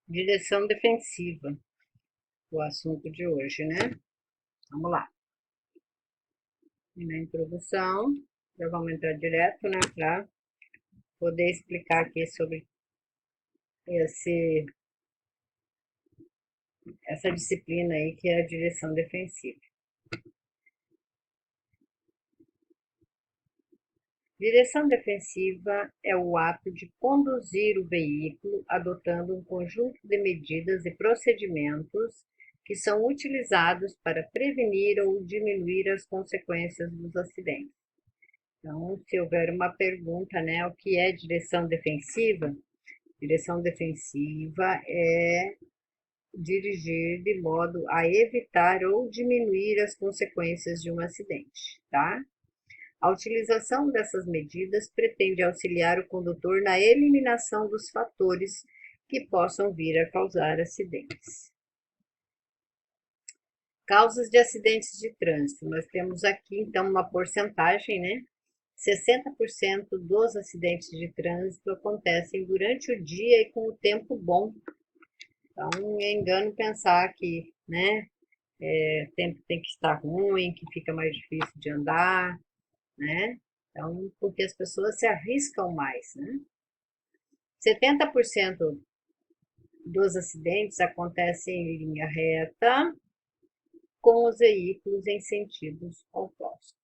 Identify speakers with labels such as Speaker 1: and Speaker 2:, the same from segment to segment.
Speaker 1: Direção defensiva, o assunto de hoje, né? Vamos lá. E na introdução, já vamos entrar direto, né, para poder explicar aqui sobre esse, essa disciplina aí que é a direção defensiva. Direção defensiva é o ato de conduzir o veículo adotando um conjunto de medidas e procedimentos que são utilizados para prevenir ou diminuir as consequências dos acidentes. Então, se houver uma pergunta, né, o que é direção defensiva? Direção defensiva é dirigir de modo a evitar ou diminuir as consequências de um acidente, tá? A utilização dessas medidas pretende auxiliar o condutor na eliminação dos fatores que possam vir a causar acidentes. Causas de acidentes de trânsito. Nós temos aqui, então, uma porcentagem, né? 60% dos acidentes de trânsito acontecem durante o dia e com o tempo bom. Então, não é engano pensar que, né, o tempo tem que estar ruim, que fica mais difícil de andar, né? Então, porque as pessoas se arriscam mais, né? 70% dos acidentes acontecem em linha reta com os veículos em sentidos opostos.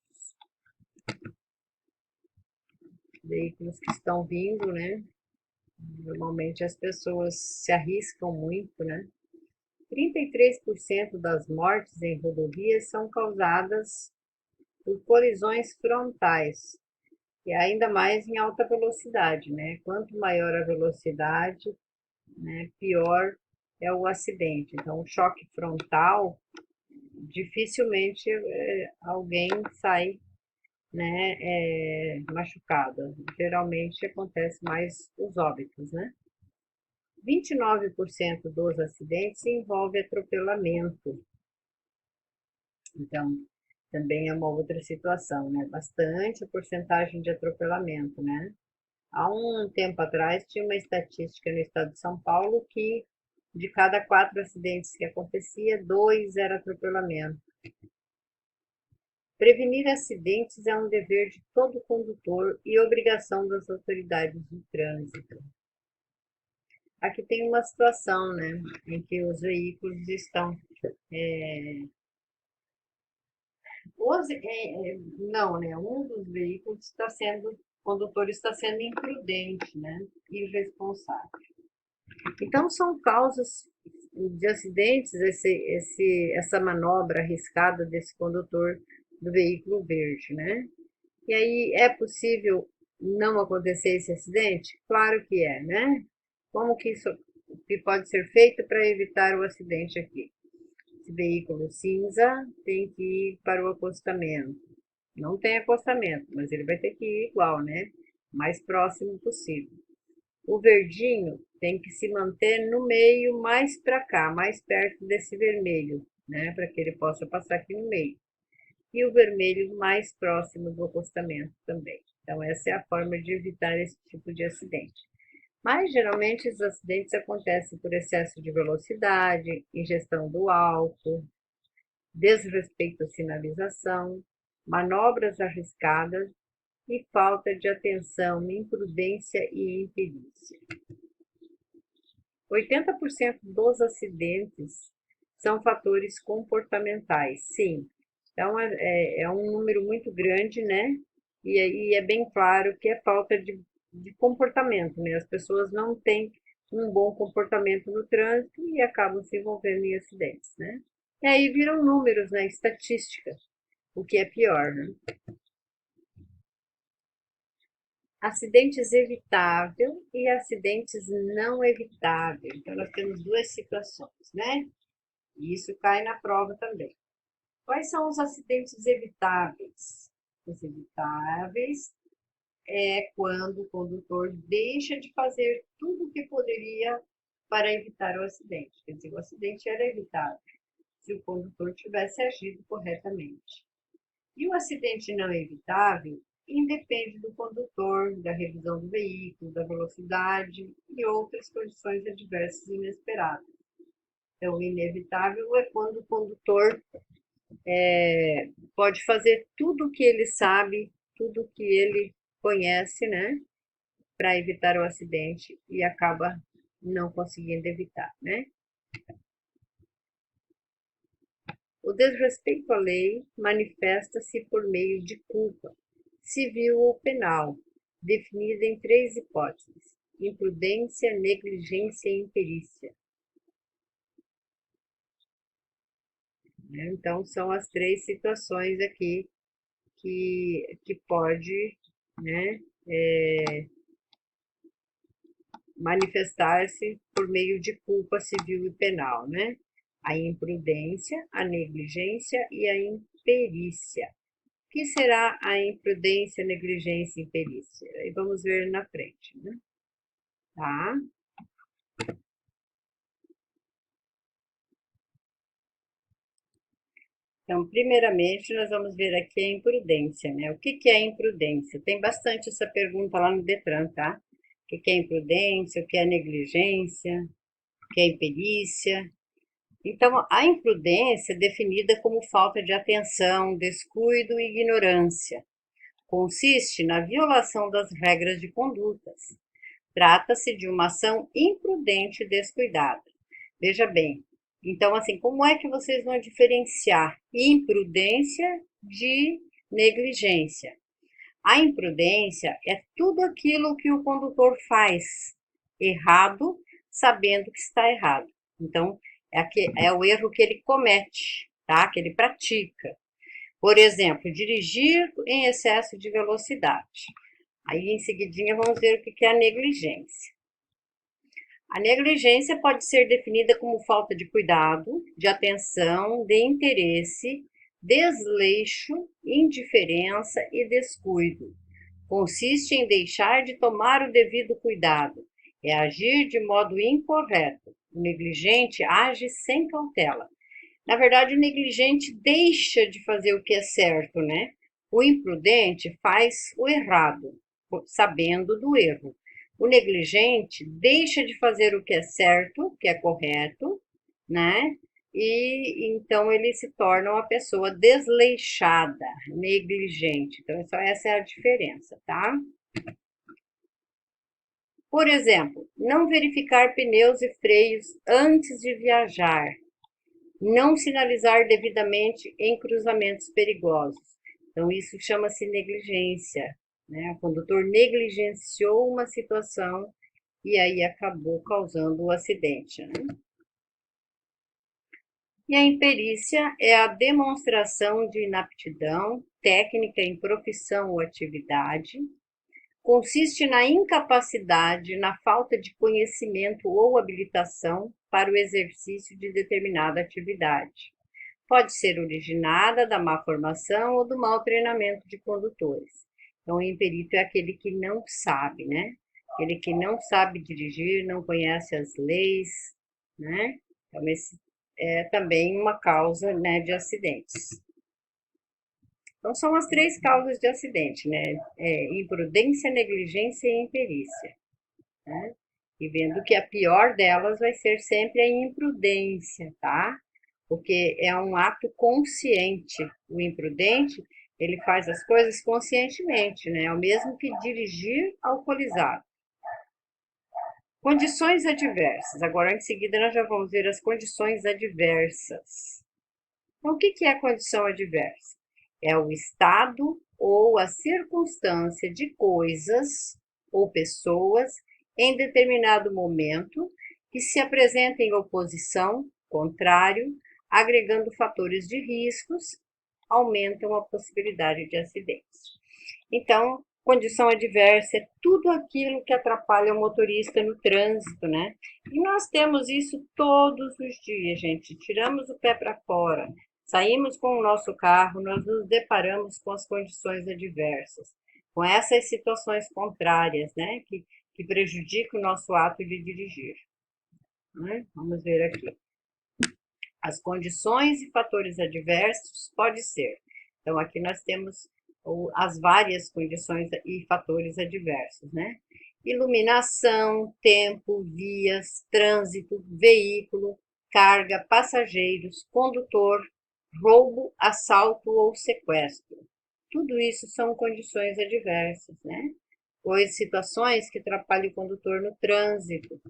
Speaker 1: Veículos que estão vindo, né? Normalmente as pessoas se arriscam muito, né? 33% das mortes em rodovias são causadas por colisões frontais, e ainda mais em alta velocidade, né? Quanto maior a velocidade, né, pior é o acidente. Então, o choque frontal, dificilmente alguém sai, né, machucado. Geralmente acontece mais os óbitos, né? 29% dos acidentes envolve atropelamento. Então, também é uma outra situação, né? Bastante a porcentagem de atropelamento, né? Há um tempo atrás tinha uma estatística no estado de São Paulo que de cada 4 acidentes que acontecia, 2 era atropelamento. Prevenir acidentes é um dever de todo condutor e obrigação das autoridades de trânsito. Aqui tem uma situação, né, em que os veículos estão não, né? Um dos veículos está sendo, o condutor está sendo imprudente, né? Irresponsável. Então, são causas de acidentes, essa manobra arriscada desse condutor do veículo verde, né? E aí, é possível não acontecer esse acidente? Claro que é, né? Como que isso que pode ser feito para evitar o acidente aqui? Esse veículo cinza tem que ir para o acostamento. Não tem acostamento, mas ele vai ter que ir igual, né? Mais próximo possível. O verdinho tem que se manter no meio, mais para cá, mais perto desse vermelho, né? Para que ele possa passar aqui no meio. E o vermelho mais próximo do acostamento também. Então, essa é a forma de evitar esse tipo de acidente. Mas geralmente os acidentes acontecem por excesso de velocidade, ingestão do álcool, desrespeito à sinalização, manobras arriscadas e falta de atenção, imprudência e imperícia. 80% dos acidentes são fatores comportamentais, sim. Então, é um número muito grande, né? E aí é bem claro que é falta de comportamento, né? As pessoas não têm um bom comportamento no trânsito e acabam se envolvendo em acidentes, né? E aí viram números, né? Estatísticas, o que é pior, né? Acidentes evitável e acidentes não evitáveis. Então, nós temos duas situações, né? E isso cai na prova também. Quais são os acidentes evitáveis? Os evitáveis é quando o condutor deixa de fazer tudo o que poderia para evitar o acidente. Quer dizer, o acidente era evitável se o condutor tivesse agido corretamente. E o acidente não evitável independe do condutor, da revisão do veículo, da velocidade e outras condições adversas inesperadas. Então, o inevitável é quando o condutor pode fazer tudo o que ele sabe, tudo o que ele conhece, né, para evitar o acidente e acaba não conseguindo evitar, né? O desrespeito à lei manifesta-se por meio de culpa, civil ou penal, definida em 3 hipóteses: imprudência, negligência e imperícia. Então, são as 3 situações aqui que pode, né, manifestar-se por meio de culpa civil e penal, né? A imprudência, a negligência e a imperícia. O que será a imprudência, negligência e imperícia? Aí vamos ver na frente, né? Tá? Então, primeiramente, nós vamos ver aqui a imprudência, né? O que é imprudência? Tem bastante essa pergunta lá no Detran, tá? O que é imprudência? O que é negligência? O que é imperícia? Então, a imprudência é definida como falta de atenção, descuido e ignorância. Consiste na violação das regras de condutas. Trata-se de uma ação imprudente e descuidada. Veja bem, então, assim, como é que vocês vão diferenciar imprudência de negligência? A imprudência é tudo aquilo que o condutor faz errado, sabendo que está errado. Então, é o erro que ele comete, tá? Que ele pratica. Por exemplo, dirigir em excesso de velocidade. Aí, em seguidinha, vamos ver o que é a negligência. A negligência pode ser definida como falta de cuidado, de atenção, de interesse, desleixo, indiferença e descuido. Consiste em deixar de tomar o devido cuidado, é agir de modo incorreto. O negligente age sem cautela. Na verdade, o negligente deixa de fazer o que é certo, né? O imprudente faz o errado, sabendo do erro. O negligente deixa de fazer o que é certo, que é correto, né? E então ele se torna uma pessoa desleixada, negligente. Então, só essa é a diferença, tá? Por exemplo, não verificar pneus e freios antes de viajar, não sinalizar devidamente em cruzamentos perigosos. Então, isso chama-se negligência, né? O condutor negligenciou uma situação e aí acabou causando o acidente, né? E a imperícia é a demonstração de inaptidão técnica em profissão ou atividade. Consiste na incapacidade, na falta de conhecimento ou habilitação para o exercício de determinada atividade. Pode ser originada da má formação ou do mau treinamento de condutores. Então, o imperito é aquele que não sabe, né? Aquele que não sabe dirigir, não conhece as leis, né? Então, esse é também uma causa, né, de acidentes. Então, são as 3 causas de acidente, né? Imprudência, negligência e imperícia, né? E vendo que a pior delas vai ser sempre a imprudência, tá? Porque é um ato consciente. O imprudente, ele faz as coisas conscientemente, né? É o mesmo que dirigir alcoolizado. Condições adversas. Agora, em seguida, nós já vamos ver as condições adversas. Então, o que é a condição adversa? É o estado ou a circunstância de coisas ou pessoas em determinado momento que se apresentem em oposição, contrário, agregando fatores de riscos, aumentam a possibilidade de acidentes. Então, condição adversa é tudo aquilo que atrapalha o motorista no trânsito, né? E nós temos isso todos os dias, gente. Tiramos o pé para fora, saímos com o nosso carro, nós nos deparamos com as condições adversas, com essas situações contrárias, né? Que prejudicam o nosso ato de dirigir, né? Vamos ver aqui. As condições e fatores adversos pode ser. Então, aqui nós temos ou as várias condições e fatores adversos, né? Iluminação, tempo, vias, trânsito, veículo, carga, passageiros, condutor, roubo, assalto ou sequestro. Tudo isso são condições adversas, né? Ou situações que atrapalham o condutor no trânsito.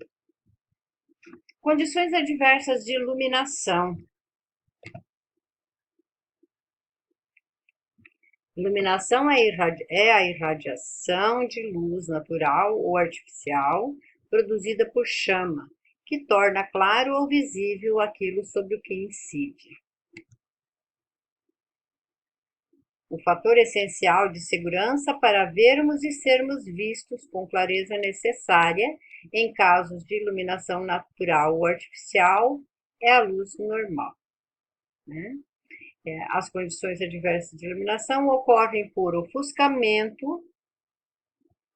Speaker 1: Condições adversas de iluminação. Iluminação é a irradiação de luz natural ou artificial produzida por chama, que torna claro ou visível aquilo sobre o que incide. O fator essencial de segurança para vermos e sermos vistos com clareza necessária em casos de iluminação natural ou artificial é a luz normal, né? As condições adversas de iluminação ocorrem por ofuscamento,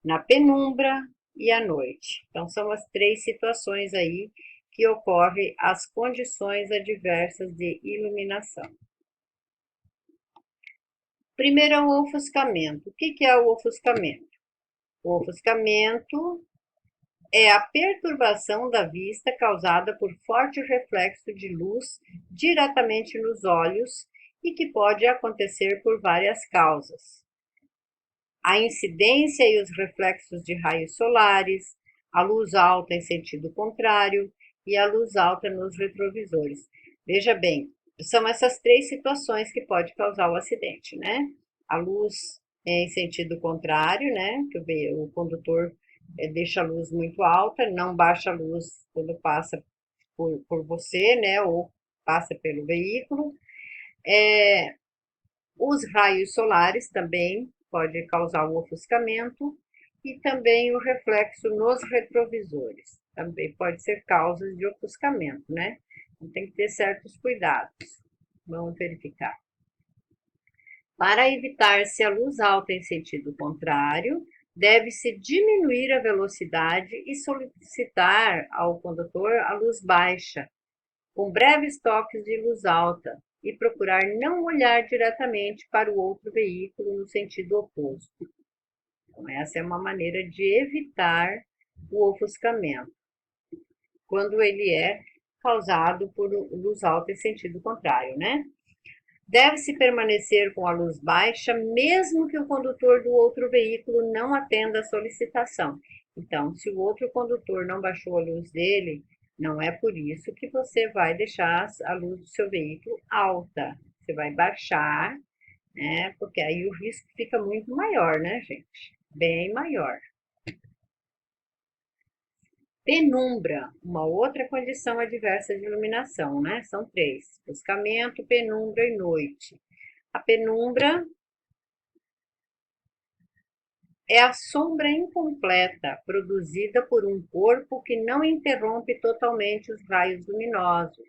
Speaker 1: na penumbra e à noite. Então, são as três situações aí que ocorrem as condições adversas de iluminação. Primeiro é o ofuscamento. O que é o ofuscamento? O ofuscamento é a perturbação da vista causada por forte reflexo de luz diretamente nos olhos e que pode acontecer por várias causas. A incidência e os reflexos de raios solares, a luz alta em sentido contrário e a luz alta nos retrovisores. Veja bem, são essas três situações que pode causar o acidente, né? A luz em sentido contrário, né? Que o condutor deixa a luz muito alta, não baixa a luz quando passa por você, né? Ou passa pelo veículo. Os raios solares também pode causar o ofuscamento e também o reflexo nos retrovisores. Também pode ser causa de ofuscamento, né? Então, tem que ter certos cuidados. Vamos verificar. Para evitar-se a luz alta em sentido contrário, deve-se diminuir a velocidade e solicitar ao condutor a luz baixa, com breves toques de luz alta, e procurar não olhar diretamente para o outro veículo no sentido oposto. Então, essa é uma maneira de evitar o ofuscamento, quando ele é causado por luz alta em sentido contrário, né? Deve-se permanecer com a luz baixa, mesmo que o condutor do outro veículo não atenda a solicitação. Então, se o outro condutor não baixou a luz dele, não é por isso que você vai deixar a luz do seu veículo alta. Você vai baixar, né? Porque aí o risco fica muito maior, né, gente? Bem maior. Penumbra, uma outra condição adversa de iluminação, né? São três: ofuscamento, penumbra e noite. A penumbra é a sombra incompleta produzida por um corpo que não interrompe totalmente os raios luminosos.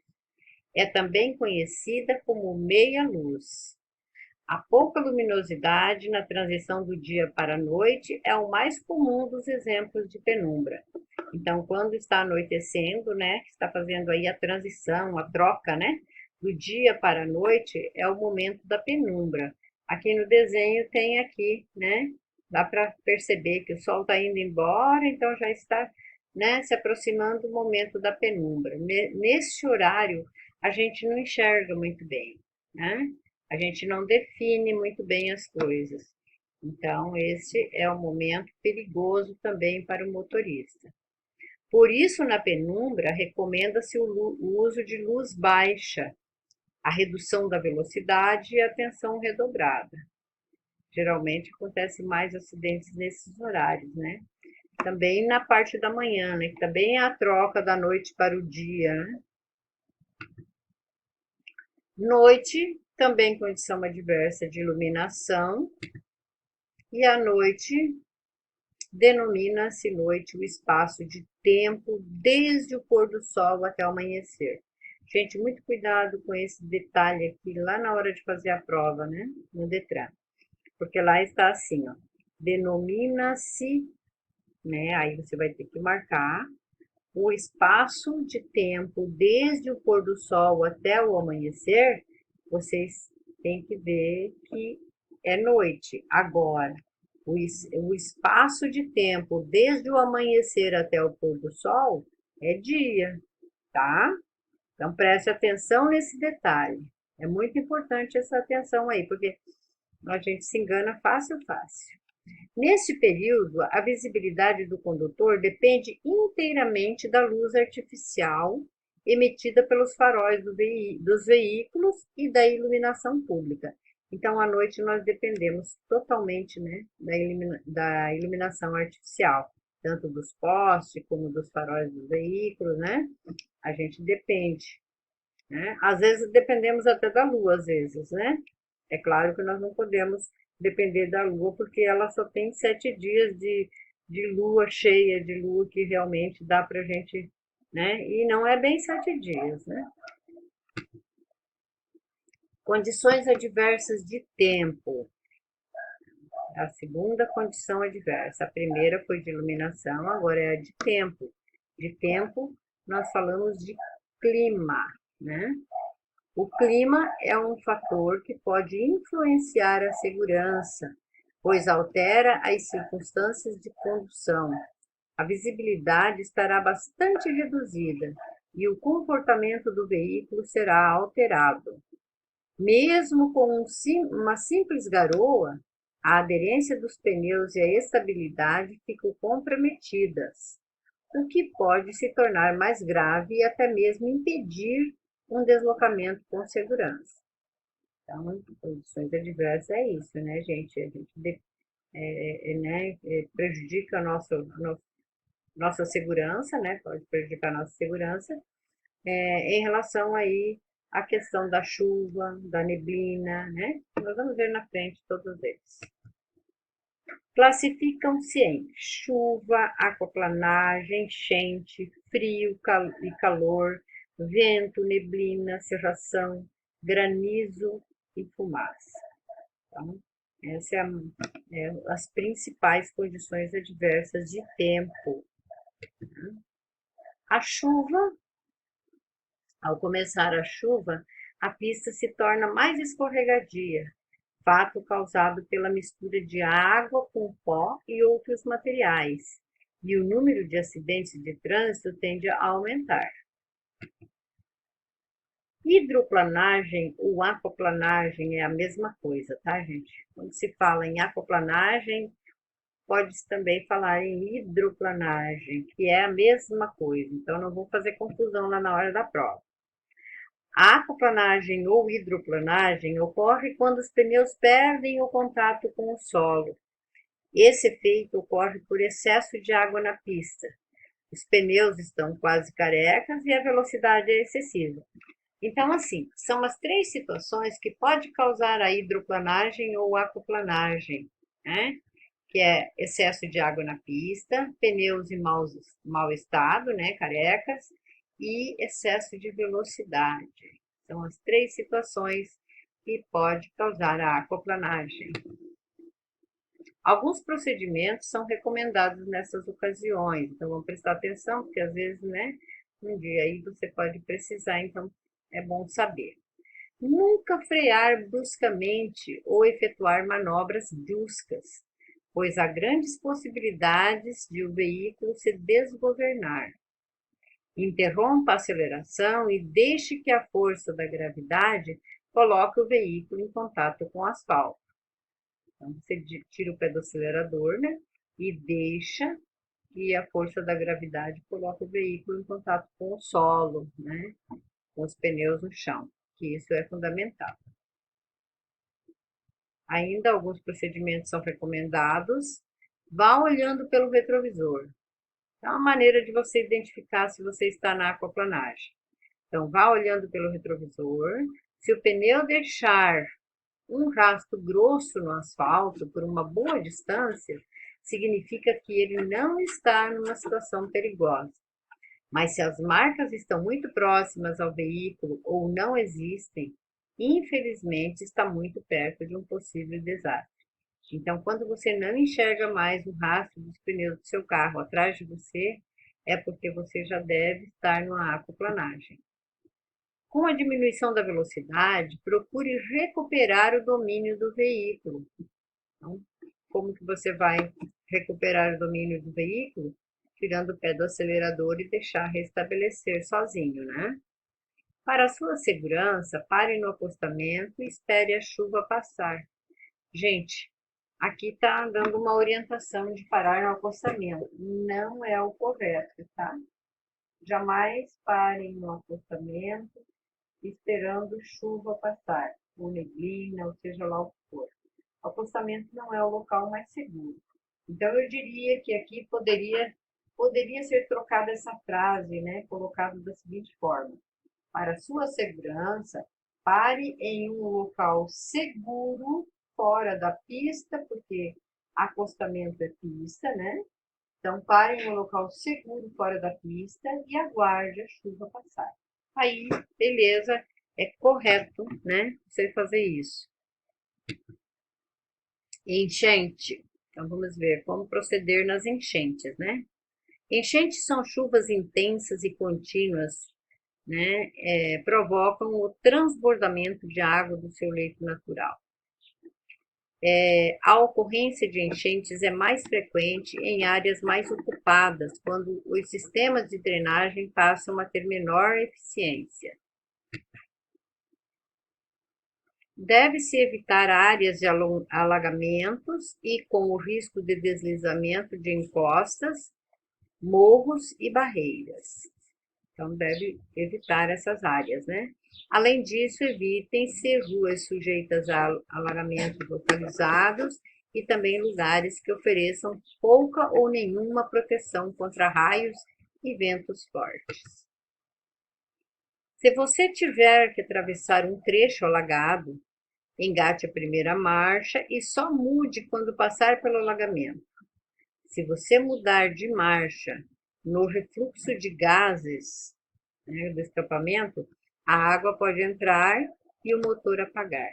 Speaker 1: É também conhecida como meia-luz. A pouca luminosidade na transição do dia para a noite é o mais comum dos exemplos de penumbra. Então, quando está anoitecendo, né, está fazendo aí a transição, a troca, né, do dia para a noite, é o momento da penumbra. Aqui no desenho tem aqui, né, dá para perceber que o sol está indo embora, então já está, né, se aproximando do momento da penumbra. Nesse horário, a gente não enxerga muito bem, né? A gente não define muito bem as coisas. Então, esse é um momento perigoso também para o motorista. Por isso, na penumbra, recomenda-se o uso de luz baixa, a redução da velocidade e a atenção redobrada. Geralmente acontece mais acidentes nesses horários, né? Também na parte da manhã, né? Que também é a troca da noite para o dia, né? Noite, também condição adversa de iluminação, e à noite denomina-se noite o espaço de tempo desde o pôr do sol até o amanhecer. Gente, muito cuidado com esse detalhe aqui lá na hora de fazer a prova, né? No Detran. Porque lá está assim, ó. Denomina-se, né? Aí você vai ter que marcar o espaço de tempo desde o pôr do sol até o amanhecer. Vocês têm que ver que é noite. Agora, o espaço de tempo desde o amanhecer até o pôr do sol é dia, tá? Então preste atenção nesse detalhe. É muito importante essa atenção aí, porque a gente se engana fácil, fácil. Neste período, a visibilidade do condutor depende inteiramente da luz artificial emitida pelos faróis dos veículos e da iluminação pública. Então, à noite, nós dependemos totalmente, né, da iluminação artificial, tanto dos postes como dos faróis dos veículos, né? A gente depende, né? Às vezes dependemos até da lua, às vezes, né? É claro que nós não podemos depender da lua, porque ela só tem 7 dias de lua cheia, de lua que realmente dá para a gente, né? E não é bem 7 dias, né? Condições adversas de tempo. A segunda condição adversa. A primeira foi de iluminação, agora é a de tempo. De tempo, nós falamos de clima, né? O clima é um fator que pode influenciar a segurança, pois altera as circunstâncias de condução. A visibilidade estará bastante reduzida e o comportamento do veículo será alterado. Mesmo com uma simples garoa, a aderência dos pneus e a estabilidade ficam comprometidas, o que pode se tornar mais grave e até mesmo impedir um deslocamento com segurança. Então, condições adversas é isso, né, gente? A gente prejudica a nossa segurança, né? Pode prejudicar a nossa segurança em relação aí à questão da chuva, da neblina, né? Nós vamos ver na frente todos eles. Classificam-se em chuva, aquaplanagem, enchente, frio e calor, vento, neblina, cerração, granizo e fumaça. Então, essas as principais condições adversas de tempo. A chuva, ao começar a chuva, a pista se torna mais escorregadia, fato causado pela mistura de água com pó e outros materiais, e o número de acidentes de trânsito tende a aumentar. Hidroplanagem ou aquaplanagem é a mesma coisa, tá, gente? Quando se fala em aquaplanagem, pode-se também falar em hidroplanagem, que é a mesma coisa. Então, não vou fazer confusão lá na hora da prova. A aquaplanagem ou hidroplanagem ocorre quando os pneus perdem o contato com o solo. Esse efeito ocorre por excesso de água na pista. Os pneus estão quase carecas e a velocidade é excessiva. Então, assim, são as 3 situações que pode causar a hidroplanagem ou aquaplanagem, né? Que é excesso de água na pista, pneus em mau estado, né, carecas, e excesso de velocidade. São as 3 situações que pode causar a aquaplanagem. Alguns procedimentos são recomendados nessas ocasiões, então vamos prestar atenção, porque às vezes, né, um dia aí você pode precisar, então é bom saber. Nunca frear bruscamente ou efetuar manobras bruscas, pois há grandes possibilidades de o veículo se desgovernar. Interrompa a aceleração e deixe que a força da gravidade coloque o veículo em contato com o asfalto. Então, você tira o pé do acelerador, né? E deixa que a força da gravidade coloque o veículo em contato com o solo, né? Com os pneus no chão, que isso é fundamental. Ainda alguns procedimentos são recomendados. Vá olhando pelo retrovisor. É uma maneira de você identificar se você está na aquaplanagem. Então, vá olhando pelo retrovisor. Se o pneu deixar um rastro grosso no asfalto por uma boa distância, significa que ele não está numa situação perigosa. Mas se as marcas estão muito próximas ao veículo ou não existem, infelizmente está muito perto de um possível desastre. Então, quando você não enxerga mais o rastro dos pneus do seu carro atrás de você, é porque você já deve estar numa aquaplanagem. Com a diminuição da velocidade, procure recuperar o domínio do veículo. Então, como que você vai recuperar o domínio do veículo? Tirando o pé do acelerador e deixar restabelecer sozinho, né? Para sua segurança, pare no acostamento e espere a chuva passar. Gente, aqui está dando uma orientação de parar no acostamento. Não é o correto, tá? Jamais parem no acostamento esperando chuva passar, ou neblina, ou seja lá o que for. O acostamento não é o local mais seguro. Então, eu diria que aqui poderia ser trocada essa frase, né? Colocada da seguinte forma: para sua segurança, pare em um local seguro, fora da pista, porque acostamento é pista, né? Então, pare em um local seguro fora da pista e aguarde a chuva passar. Aí, beleza, é correto, né? Você fazer isso. Enchente. Então, vamos ver como proceder nas enchentes, né? Enchentes são chuvas intensas e contínuas, né? Provocam o transbordamento de água do seu leito natural. A ocorrência de enchentes é mais frequente em áreas mais ocupadas, quando os sistemas de drenagem passam a ter menor eficiência. Deve-se evitar áreas de alagamentos e com o risco de deslizamento de encostas, morros e barreiras. Então, deve evitar essas áreas, né? Além disso, evitem-se ruas sujeitas a alagamentos localizados e também lugares que ofereçam pouca ou nenhuma proteção contra raios e ventos fortes. Se você tiver que atravessar um trecho alagado, engate a primeira marcha e só mude quando passar pelo alagamento. Se você mudar de marcha no refluxo de gases, né, do escapamento, a água pode entrar e o motor apagar.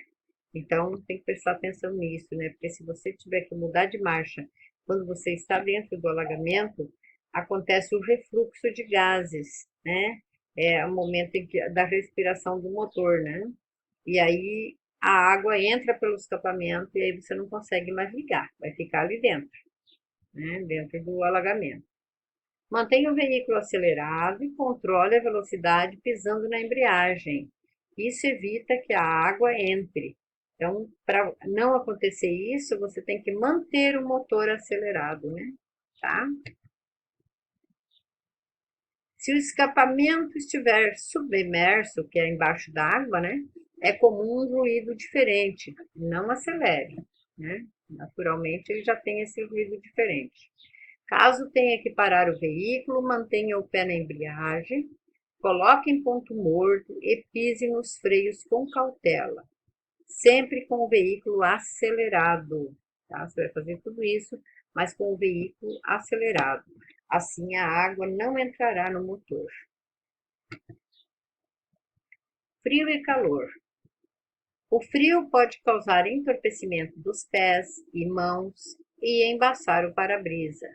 Speaker 1: Então, tem que prestar atenção nisso, né? Porque se você tiver que mudar de marcha quando você está dentro do alagamento, acontece o refluxo de gases, né? É o momento da respiração do motor, né? E aí a água entra pelo escapamento e aí você não consegue mais ligar, vai ficar ali dentro, né? Dentro do alagamento. Mantenha o veículo acelerado e controle a velocidade pisando na embreagem. Isso evita que a água entre. Então, para não acontecer isso, você tem que manter o motor acelerado, né? Tá? Se o escapamento estiver submerso, que é embaixo d'água, né? É comum um ruído diferente. Não acelere, né? Naturalmente, ele já tem esse ruído diferente. Caso tenha que parar o veículo, mantenha o pé na embreagem, coloque em ponto morto e pise nos freios com cautela, sempre com o veículo acelerado. Tá? Você vai fazer tudo isso, mas com o veículo acelerado. Assim a água não entrará no motor. Frio e calor. O frio pode causar entorpecimento dos pés e mãos e embaçar o para-brisa.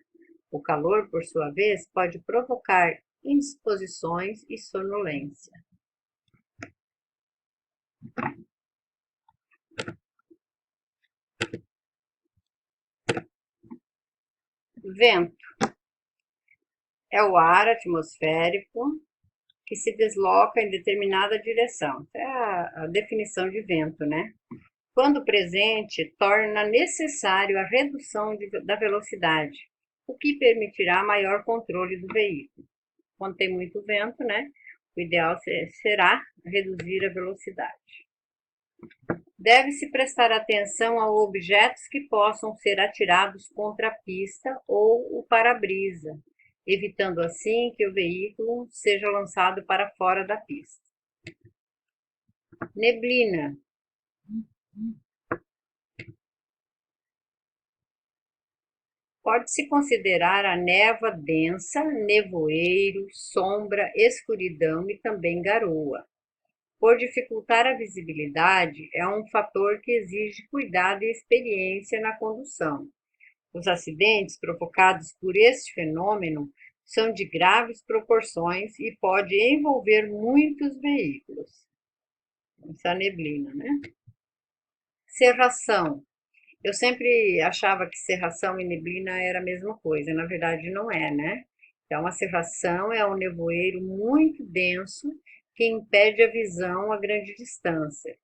Speaker 1: O calor, por sua vez, pode provocar indisposições e sonolência. Vento é o ar atmosférico que se desloca em determinada direção. É a definição de vento, né? Quando presente, torna necessário a redução da velocidade, o que permitirá maior controle do veículo. Quando tem muito vento, né? O ideal será reduzir a velocidade. Deve-se prestar atenção a objetos que possam ser atirados contra a pista ou o para-brisa, evitando assim que o veículo seja lançado para fora da pista. Neblina. Pode-se considerar a névoa densa, nevoeiro, sombra, escuridão e também garoa. Por dificultar a visibilidade, é um fator que exige cuidado e experiência na condução. Os acidentes provocados por este fenômeno são de graves proporções e pode envolver muitos veículos. Essa neblina, né? Cerração. Eu sempre achava que cerração e neblina era a mesma coisa, na verdade não é, né? Então, a cerração é um nevoeiro muito denso que impede a visão a grande distância.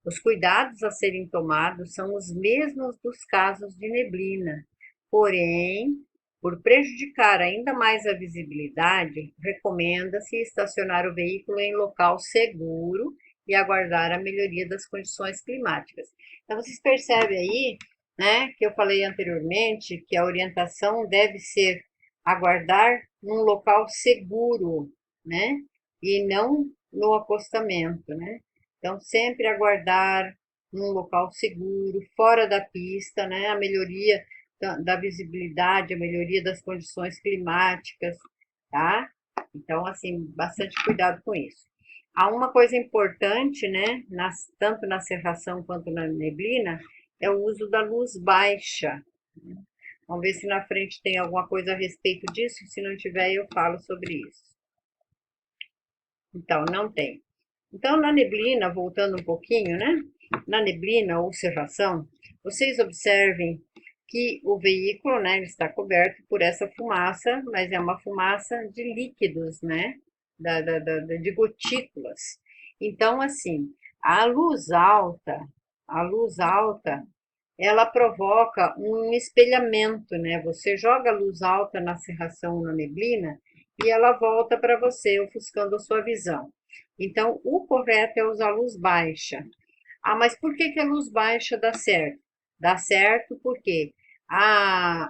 Speaker 1: Os cuidados a serem tomados são os mesmos dos casos de neblina, porém, por prejudicar ainda mais a visibilidade, recomenda-se estacionar o veículo em local seguro e aguardar a melhoria das condições climáticas. Então, vocês percebem aí, né, que eu falei anteriormente que a orientação deve ser aguardar num local seguro, né, e não no acostamento, né? Então, sempre aguardar num local seguro, fora da pista, né? A melhoria da visibilidade, a melhoria das condições climáticas, tá? Então, assim, bastante cuidado com isso. Há uma coisa importante, né? Tanto na cerração quanto na neblina, é o uso da luz baixa. Vamos ver se na frente tem alguma coisa a respeito disso. Se não tiver, eu falo sobre isso. Então, não tem. Então, na neblina, voltando um pouquinho, né? Na neblina ou cerração, vocês observem que o veículo, né, ele está coberto por essa fumaça, mas é uma fumaça de líquidos, né? De gotículas. Então, assim, a luz alta, ela provoca um espelhamento, né? Você joga a luz alta na cerração, na neblina, e ela volta para você, ofuscando a sua visão. Então, o correto é usar luz baixa. Ah, mas por que a luz baixa dá certo? Dá certo porque a,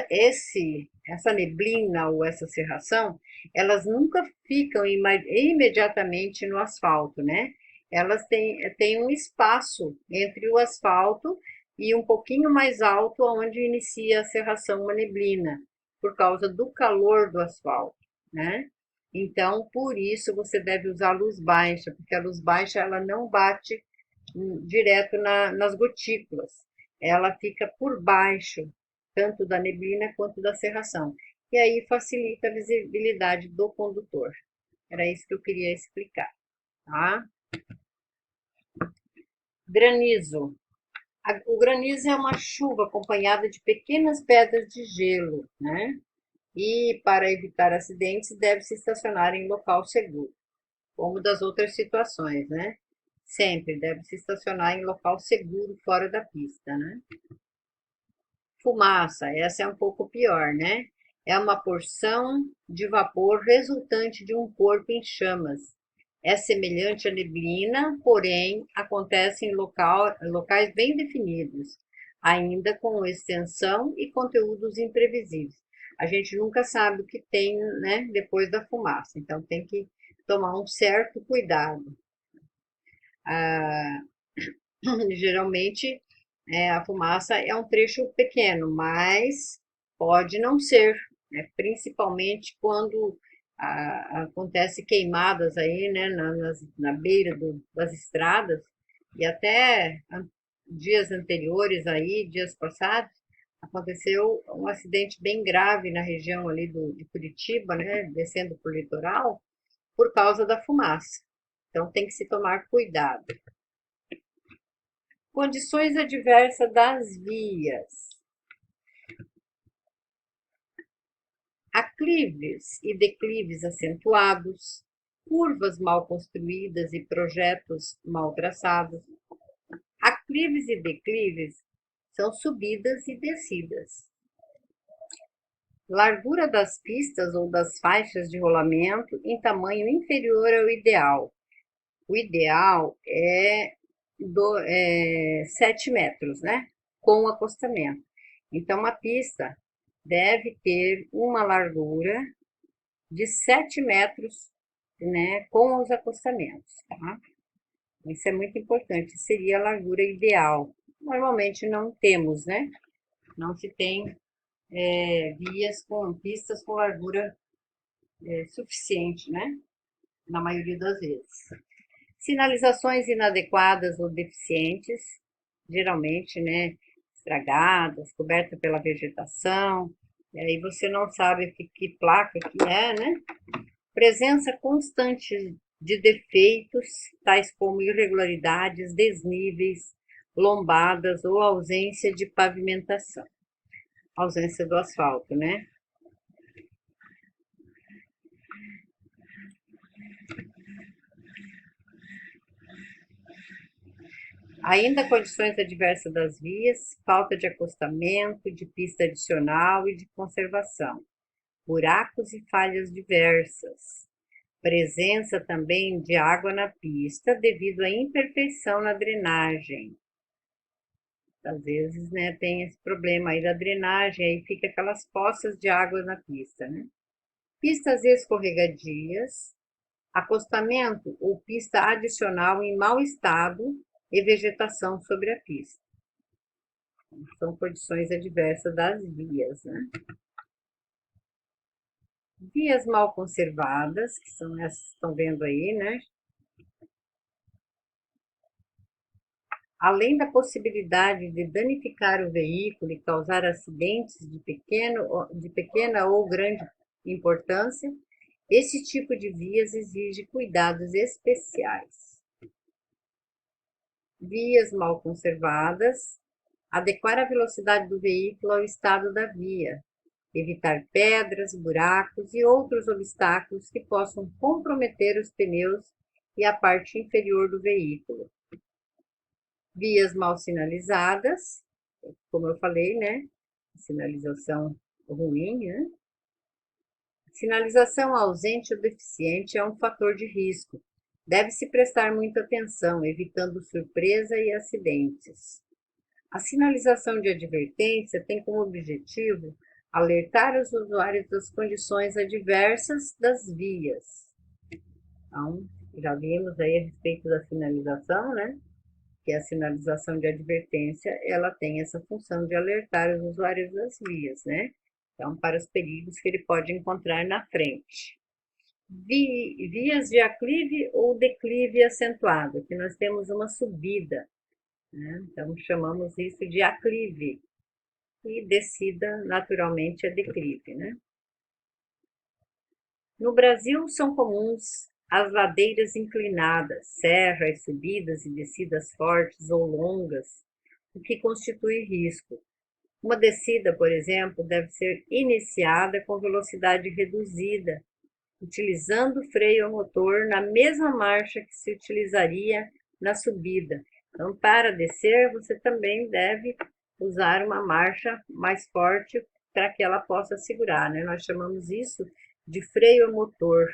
Speaker 1: essa neblina ou essa cerração, elas nunca ficam imediatamente no asfalto, né? Elas têm um espaço entre o asfalto e um pouquinho mais alto onde inicia a cerração, uma neblina, por causa do calor do asfalto, né? Então, por isso você deve usar luz baixa, porque a luz baixa ela não bate direto nas gotículas, ela fica por baixo, tanto da neblina quanto da cerração. E aí facilita a visibilidade do condutor. Era isso que eu queria explicar, tá? Granizo. O granizo é uma chuva acompanhada de pequenas pedras de gelo, né? E para evitar acidentes, deve-se estacionar em local seguro, como das outras situações, né? Sempre deve-se estacionar em local seguro, fora da pista, né? Fumaça, essa é um pouco pior, né? É uma porção de vapor resultante de um corpo em chamas. É semelhante à neblina, porém acontece em locais bem definidos, ainda com extensão e conteúdos imprevisíveis. A gente nunca sabe o que tem, né, depois da fumaça, então tem que tomar um certo cuidado. Ah, geralmente a fumaça é um trecho pequeno, mas pode não ser, né? Principalmente quando acontece queimadas aí, né, na beira das estradas, e até dias anteriores aí, dias passados, aconteceu um acidente bem grave na região ali de Curitiba, né, descendo para o litoral, por causa da fumaça. Então tem que se tomar cuidado. Condições adversas das vias. Aclives e declives acentuados, curvas mal construídas e projetos mal traçados. Aclives e declives são subidas e descidas. Largura das pistas ou das faixas de rolamento em tamanho inferior ao ideal. O ideal é 7 metros, né? Com o acostamento. Então, uma pista deve ter uma largura de 7 metros, né? Com os acostamentos, tá? Isso é muito importante, seria a largura ideal. Normalmente não temos, né? Não se tem vias com pistas com largura suficiente, né? Na maioria das vezes. Sinalizações inadequadas ou deficientes, geralmente, né, estragadas, cobertas pela vegetação, E aí você não sabe que placa que é, né? Presença constante de defeitos, tais como irregularidades, desníveis, lombadas ou ausência de pavimentação. Ausência do asfalto, né? Ainda condições adversas das vias, falta de acostamento, de pista adicional e de conservação, buracos e falhas diversas, presença também de água na pista devido à imperfeição na drenagem. Às vezes, né, tem esse problema aí da drenagem, aí fica aquelas poças de água na pista, né? Pistas escorregadias, acostamento ou pista adicional em mau estado e vegetação sobre a pista. São condições adversas das vias, né? Vias mal conservadas, que são essas que estão vendo aí, né? Além da possibilidade de danificar o veículo e causar acidentes de pequena ou grande importância, esse tipo de vias exige cuidados especiais. Vias mal conservadas, adequar a velocidade do veículo ao estado da via, evitar pedras, buracos e outros obstáculos que possam comprometer os pneus e a parte inferior do veículo. Vias mal sinalizadas, como eu falei, né? Sinalização ruim, né? Sinalização ausente ou deficiente é um fator de risco. Deve-se prestar muita atenção, evitando surpresa e acidentes. A sinalização de advertência tem como objetivo alertar os usuários das condições adversas das vias. Então, já vimos aí a respeito da sinalização, né? Que a sinalização de advertência, ela tem essa função de alertar os usuários das vias, né? Então, para os perigos que ele pode encontrar na frente. Vias de aclive ou declive acentuado, que nós temos uma subida, né? Então, chamamos isso de aclive. E descida, naturalmente, é declive, né? No Brasil, são comuns as ladeiras inclinadas, serras, subidas e descidas fortes ou longas, o que constitui risco. Uma descida, por exemplo, deve ser iniciada com velocidade reduzida, utilizando o freio a motor na mesma marcha que se utilizaria na subida. Então, para descer, você também deve usar uma marcha mais forte para que ela possa segurar, né? Nós chamamos isso de freio a motor,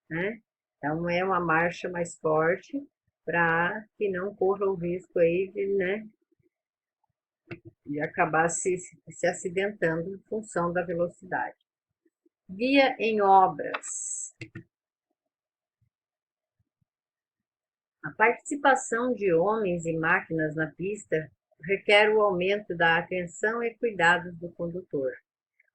Speaker 1: né? Então, é uma marcha mais forte para que não corra o risco aí de, né, de acabar se acidentando em função da velocidade. Via em obras. A participação de homens e máquinas na pista requer o aumento da atenção e cuidados do condutor.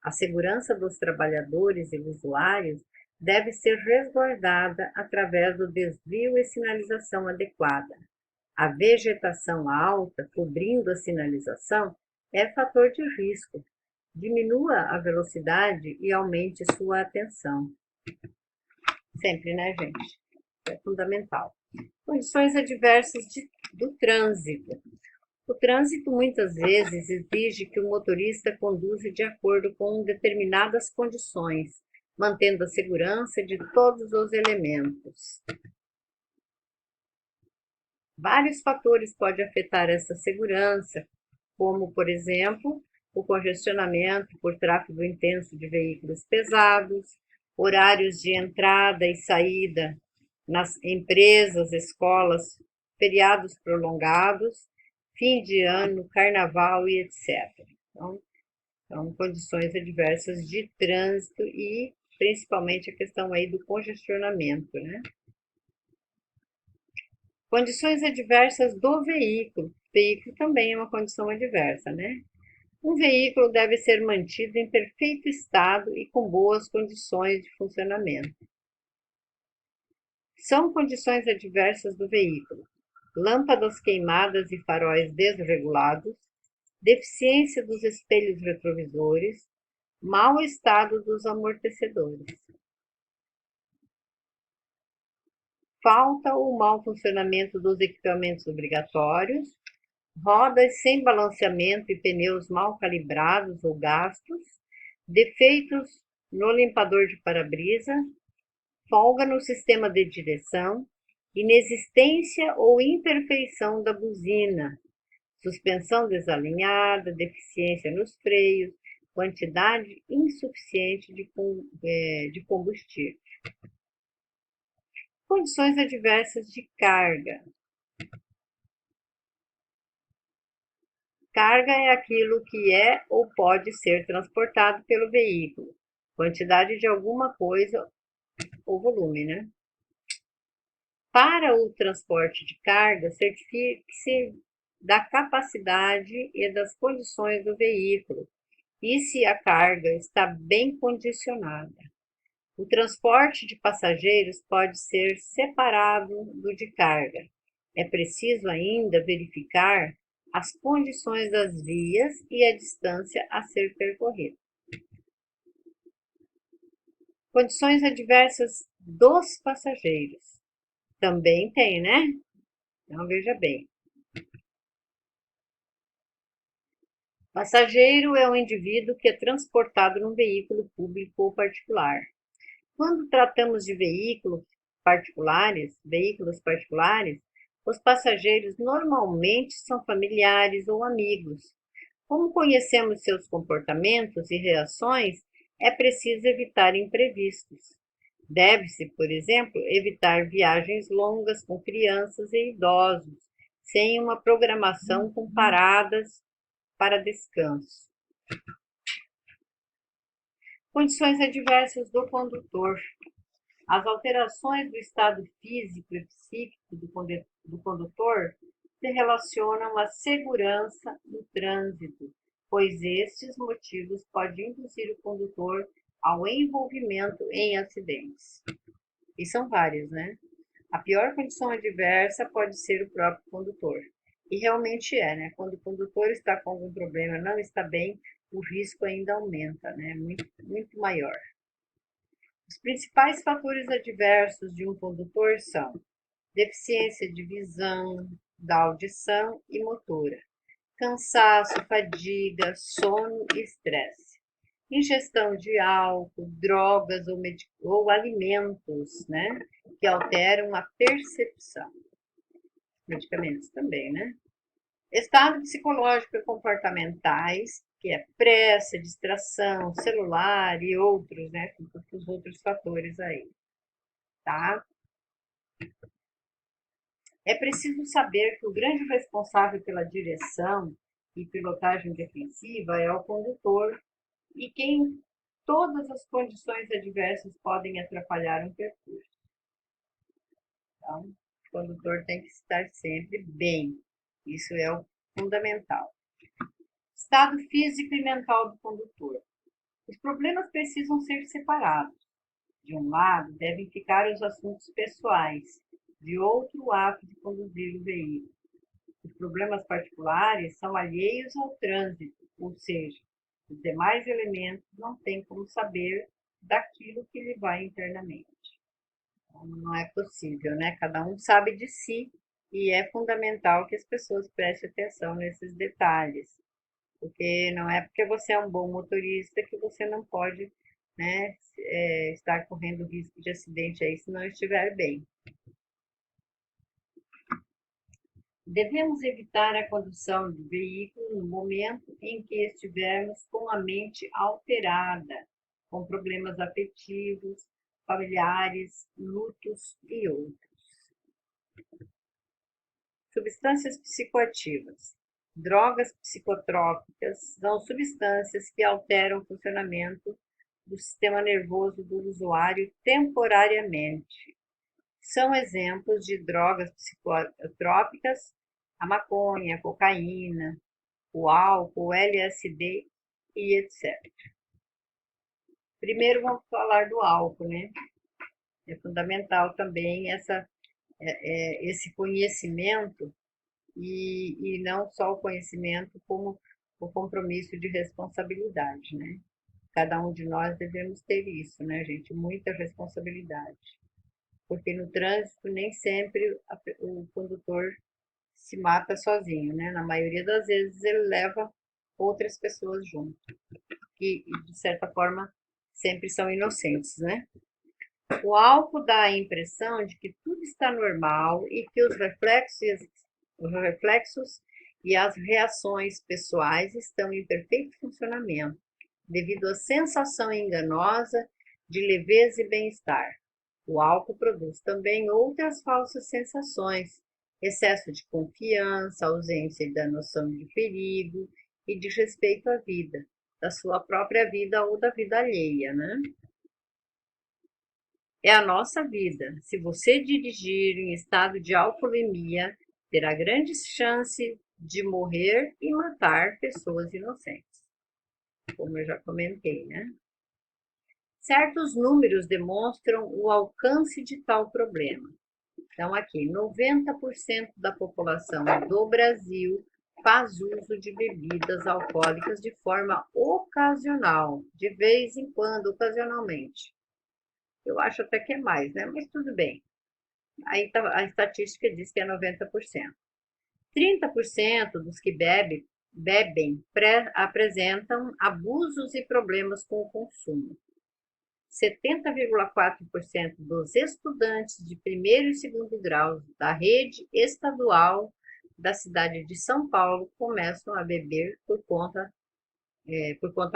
Speaker 1: A segurança dos trabalhadores e usuários deve ser resguardada através do desvio e sinalização adequada. A vegetação alta cobrindo a sinalização é fator de risco. Diminua a velocidade e aumente sua atenção. Sempre, né, gente? É fundamental. Condições adversas do trânsito. O trânsito muitas vezes exige que o motorista conduza de acordo com determinadas condições, mantendo a segurança de todos os elementos. Vários fatores podem afetar essa segurança, como, por exemplo, o congestionamento por tráfego intenso de veículos pesados, horários de entrada e saída nas empresas, escolas, feriados prolongados, fim de ano, carnaval e etc. Então, são condições adversas de trânsito e principalmente a questão aí do congestionamento, né? Condições adversas do veículo. O veículo também é uma condição adversa, né? Um veículo deve ser mantido em perfeito estado e com boas condições de funcionamento. São condições adversas do veículo: lâmpadas queimadas e faróis desregulados, deficiência dos espelhos retrovisores, mau estado dos amortecedores, falta ou mau funcionamento dos equipamentos obrigatórios, rodas sem balanceamento e pneus mal calibrados ou gastos, defeitos no limpador de para-brisa, folga no sistema de direção, inexistência ou imperfeição da buzina, suspensão desalinhada, deficiência nos freios, quantidade insuficiente de combustível. Condições adversas de carga. Carga é aquilo que é ou pode ser transportado pelo veículo, quantidade de alguma coisa ou volume, né? Para o transporte de carga, certifique-se da capacidade e das condições do veículo e se a carga está bem condicionada. O transporte de passageiros pode ser separado do de carga. É preciso ainda verificar as condições das vias e a distância a ser percorrida. Condições adversas dos passageiros. Também tem, né? Então, veja bem. Passageiro é um indivíduo que é transportado num veículo público ou particular. Quando tratamos de veículos particulares, os passageiros normalmente são familiares ou amigos. Como conhecemos seus comportamentos e reações, é preciso evitar imprevistos. Deve-se, por exemplo, evitar viagens longas com crianças e idosos, sem uma programação com paradas para descanso. Condições adversas do condutor. As alterações do estado físico e psíquico do condutor se relacionam à segurança no trânsito, pois estes motivos podem induzir o condutor ao envolvimento em acidentes. E são vários, né? A pior condição adversa pode ser o próprio condutor. E realmente é, né? Quando o condutor está com algum problema, não está bem, o risco ainda aumenta, né? Muito maior. Os principais fatores adversos de um condutor são deficiência de visão, da audição e motora, cansaço, fadiga, sono e estresse, ingestão de álcool, drogas ou alimentos, né, que alteram a percepção, medicamentos também, né? Estado psicológico e comportamentais, que é pressa, distração, celular e outros, né? Os outros fatores aí, tá? É preciso saber que o grande responsável pela direção e pilotagem defensiva é o condutor e quem todas as condições adversas podem atrapalhar um percurso. Então, o condutor tem que estar sempre bem. Isso é o fundamental. Estado físico e mental do condutor. Os problemas precisam ser separados. De um lado, devem ficar os assuntos pessoais, de outro, o ato de conduzir o veículo. Os problemas particulares são alheios ao trânsito, ou seja, os demais elementos não têm como saber daquilo que lhe vai internamente. Então, não é possível, né? Cada um sabe de si e é fundamental que as pessoas prestem atenção nesses detalhes. Porque não é porque você é um bom motorista que você não pode, né, estar correndo risco de acidente aí se não estiver bem. Devemos evitar a condução do veículo no momento em que estivermos com a mente alterada, com problemas afetivos, familiares, lutos e outros. Substâncias psicoativas. Drogas psicotrópicas são substâncias que alteram o funcionamento do sistema nervoso do usuário temporariamente. São exemplos de drogas psicotrópicas a maconha, a cocaína, o álcool, o LSD e etc. Primeiro vamos falar do álcool, né? É fundamental também esse conhecimento e não só o conhecimento, como o compromisso de responsabilidade, né? cada um de nós devemos ter isso, né, gente? Muita responsabilidade. Porque no trânsito nem sempre o condutor se mata sozinho, né? Na maioria das vezes ele leva outras pessoas junto, que de certa forma sempre são inocentes, né? O álcool dá a impressão de que tudo está normal e que os reflexos e as reações pessoais estão em perfeito funcionamento, devido à sensação enganosa de leveza e bem-estar. O álcool produz também outras falsas sensações, excesso de confiança, ausência da noção de perigo e de respeito à vida, da sua própria vida ou da vida alheia, né? É a nossa vida. Se você dirigir em estado de alcoolemia, terá grandes chances de morrer e matar pessoas inocentes, como eu já comentei, né? Certos números demonstram o alcance de tal problema. Então, aqui, 90% da população do Brasil faz uso de bebidas alcoólicas de forma ocasional, de vez em quando, ocasionalmente. Eu acho até que é mais, né? Mas tudo bem. Aí a estatística diz que é 90%. 30% dos que bebem apresentam abusos e problemas com o consumo. 70,4% dos estudantes de primeiro e segundo grau da rede estadual da cidade de São Paulo começam a beber por conta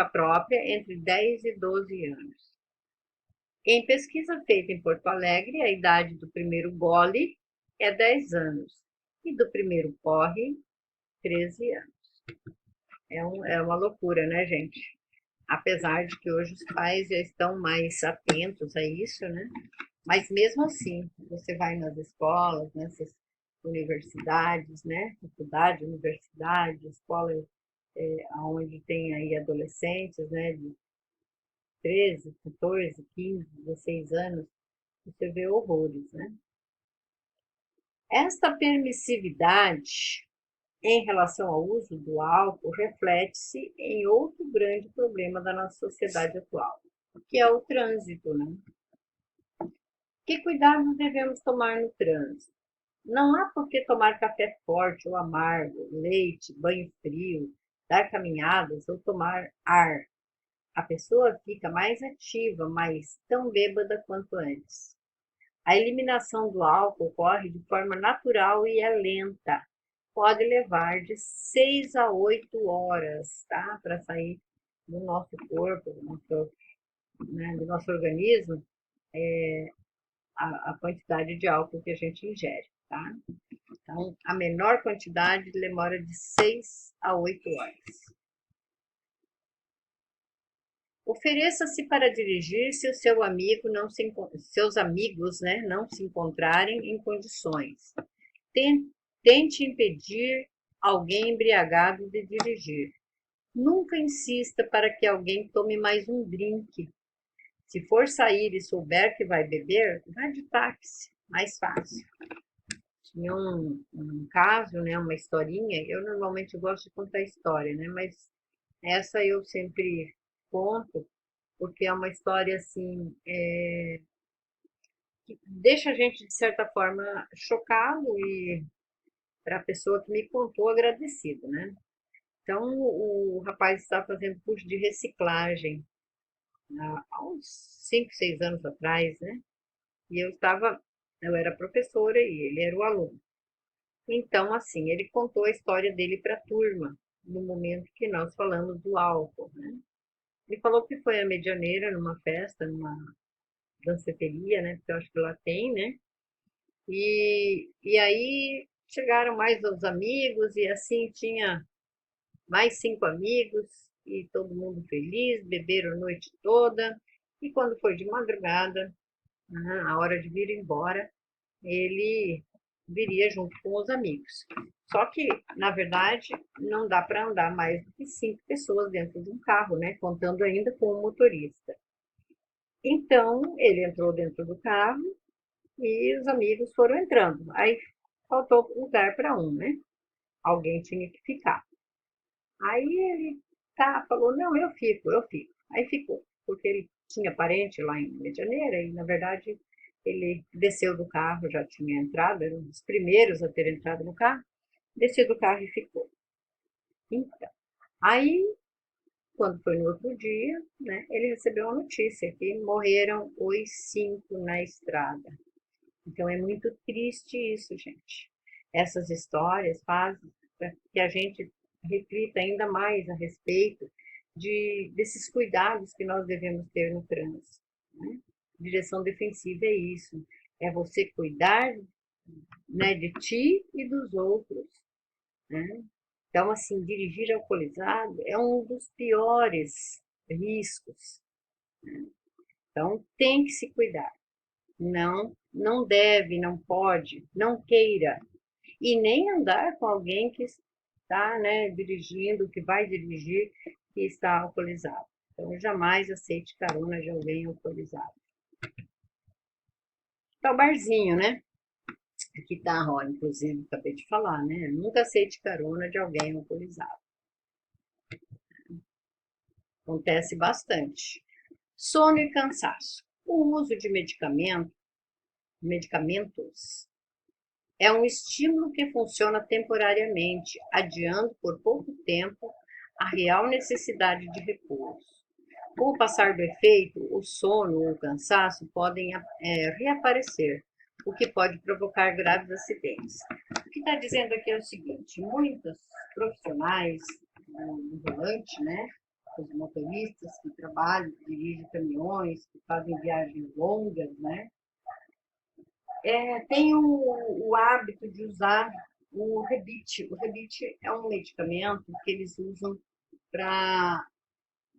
Speaker 1: própria entre 10 e 12 anos. Em pesquisa feita em Porto Alegre, a idade do primeiro gole é 10 anos e do primeiro porre, 13 anos. É uma loucura, né, gente? Apesar de que hoje os pais já estão mais atentos a isso, né? Mas mesmo assim, você vai nas escolas, nessas universidades, né? Faculdade, universidade, escola onde tem aí adolescentes, né? De 13, 14, 15, 16 anos, você vê horrores, né? Esta permissividade em relação ao uso do álcool reflete-se em outro grande problema da nossa sociedade atual, que é o trânsito, né? Que cuidados devemos tomar no trânsito? Não há por que tomar café forte ou amargo, leite, banho frio, dar caminhadas ou tomar ar. A pessoa fica mais ativa, mas tão bêbada quanto antes. A eliminação do álcool ocorre de forma natural e é lenta. Pode levar de 6 a 8 horas, tá? Para sair do nosso corpo, do nosso organismo, a quantidade de álcool que a gente ingere, tá? Então, a menor quantidade demora de 6 a 8 horas. Ofereça-se para dirigir se o seu amigo seus amigos, né, não se encontrarem em condições. Tente impedir alguém embriagado de dirigir. Nunca insista para que alguém tome mais um drink. Se for sair e souber que vai beber, vá de táxi, mais fácil. Tinha um caso, né, uma historinha. Eu normalmente gosto de contar história, né, mas essa eu sempre conto porque é uma história assim que deixa a gente de certa forma chocado e para a pessoa que me contou agradecido, né? Então o rapaz estava fazendo curso de reciclagem há uns 5, 6 anos atrás, né? E eu era professora e ele era o aluno. Então, assim, ele contou a história dele para a turma, no momento que nós falamos do álcool, né? Ele falou que foi a Medianeira numa festa, numa danceteria, né? Porque eu acho que lá tem, né? E aí chegaram mais os amigos e assim tinha mais 5 amigos e todo mundo feliz, beberam a noite toda. E quando foi de madrugada, a hora de vir embora, ele viria junto com os amigos. Só que, na verdade, não dá para andar mais do que 5 pessoas dentro de um carro, né? Contando ainda com o motorista. Então, ele entrou dentro do carro e os amigos foram entrando. Aí faltou lugar para um, né? Alguém tinha que ficar. Aí ele falou, não, eu fico. Aí ficou, porque ele tinha parente lá em Medianeira e, na verdade, ele desceu do carro, já tinha entrado, era um dos primeiros a ter entrado no carro, desceu do carro e ficou. Então, aí, quando foi no outro dia, né, ele recebeu a notícia que morreram os 5 na estrada. Então, é muito triste isso, gente. Essas histórias fazem que a gente reflita ainda mais a respeito desses cuidados que nós devemos ter no trânsito. Né? Direção defensiva é isso, é você cuidar, né, de ti e dos outros. Né? Então, assim, dirigir alcoolizado é um dos piores riscos. Né? Então, tem que se cuidar. Não deve, não pode, não queira. E nem andar com alguém que está, né, dirigindo, que vai dirigir, que está alcoolizado. Então, jamais aceite carona de alguém alcoolizado. Tá o barzinho, né? Aqui tá, ó, inclusive, acabei de falar, né? Nunca aceite carona de alguém alcoolizado. Acontece bastante. Sono e cansaço. O uso de medicamentos é um estímulo que funciona temporariamente, adiando por pouco tempo a real necessidade de repouso. Com o passar do efeito, o sono ou o cansaço podem reaparecer, o que pode provocar graves acidentes. O que está dizendo aqui é o seguinte: muitos profissionais no volante, né, os motoristas que trabalham, que dirigem caminhões, que fazem viagens longas, né, tem o hábito de usar o Rebite. O Rebite é um medicamento que eles usam para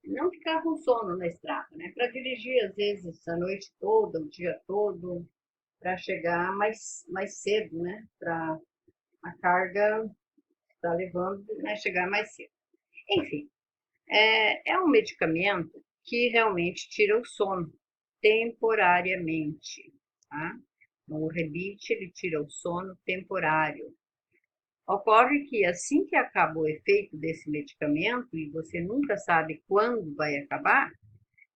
Speaker 1: não ficar com sono na estrada, né? Para dirigir, às vezes, a noite toda, o dia todo, para chegar mais cedo, né? Para a carga está levando, né? Chegar mais cedo. Enfim, é um medicamento que realmente tira o sono temporariamente, tá? O rebite, ele tira o sono temporário. Ocorre que assim que acaba o efeito desse medicamento, e você nunca sabe quando vai acabar,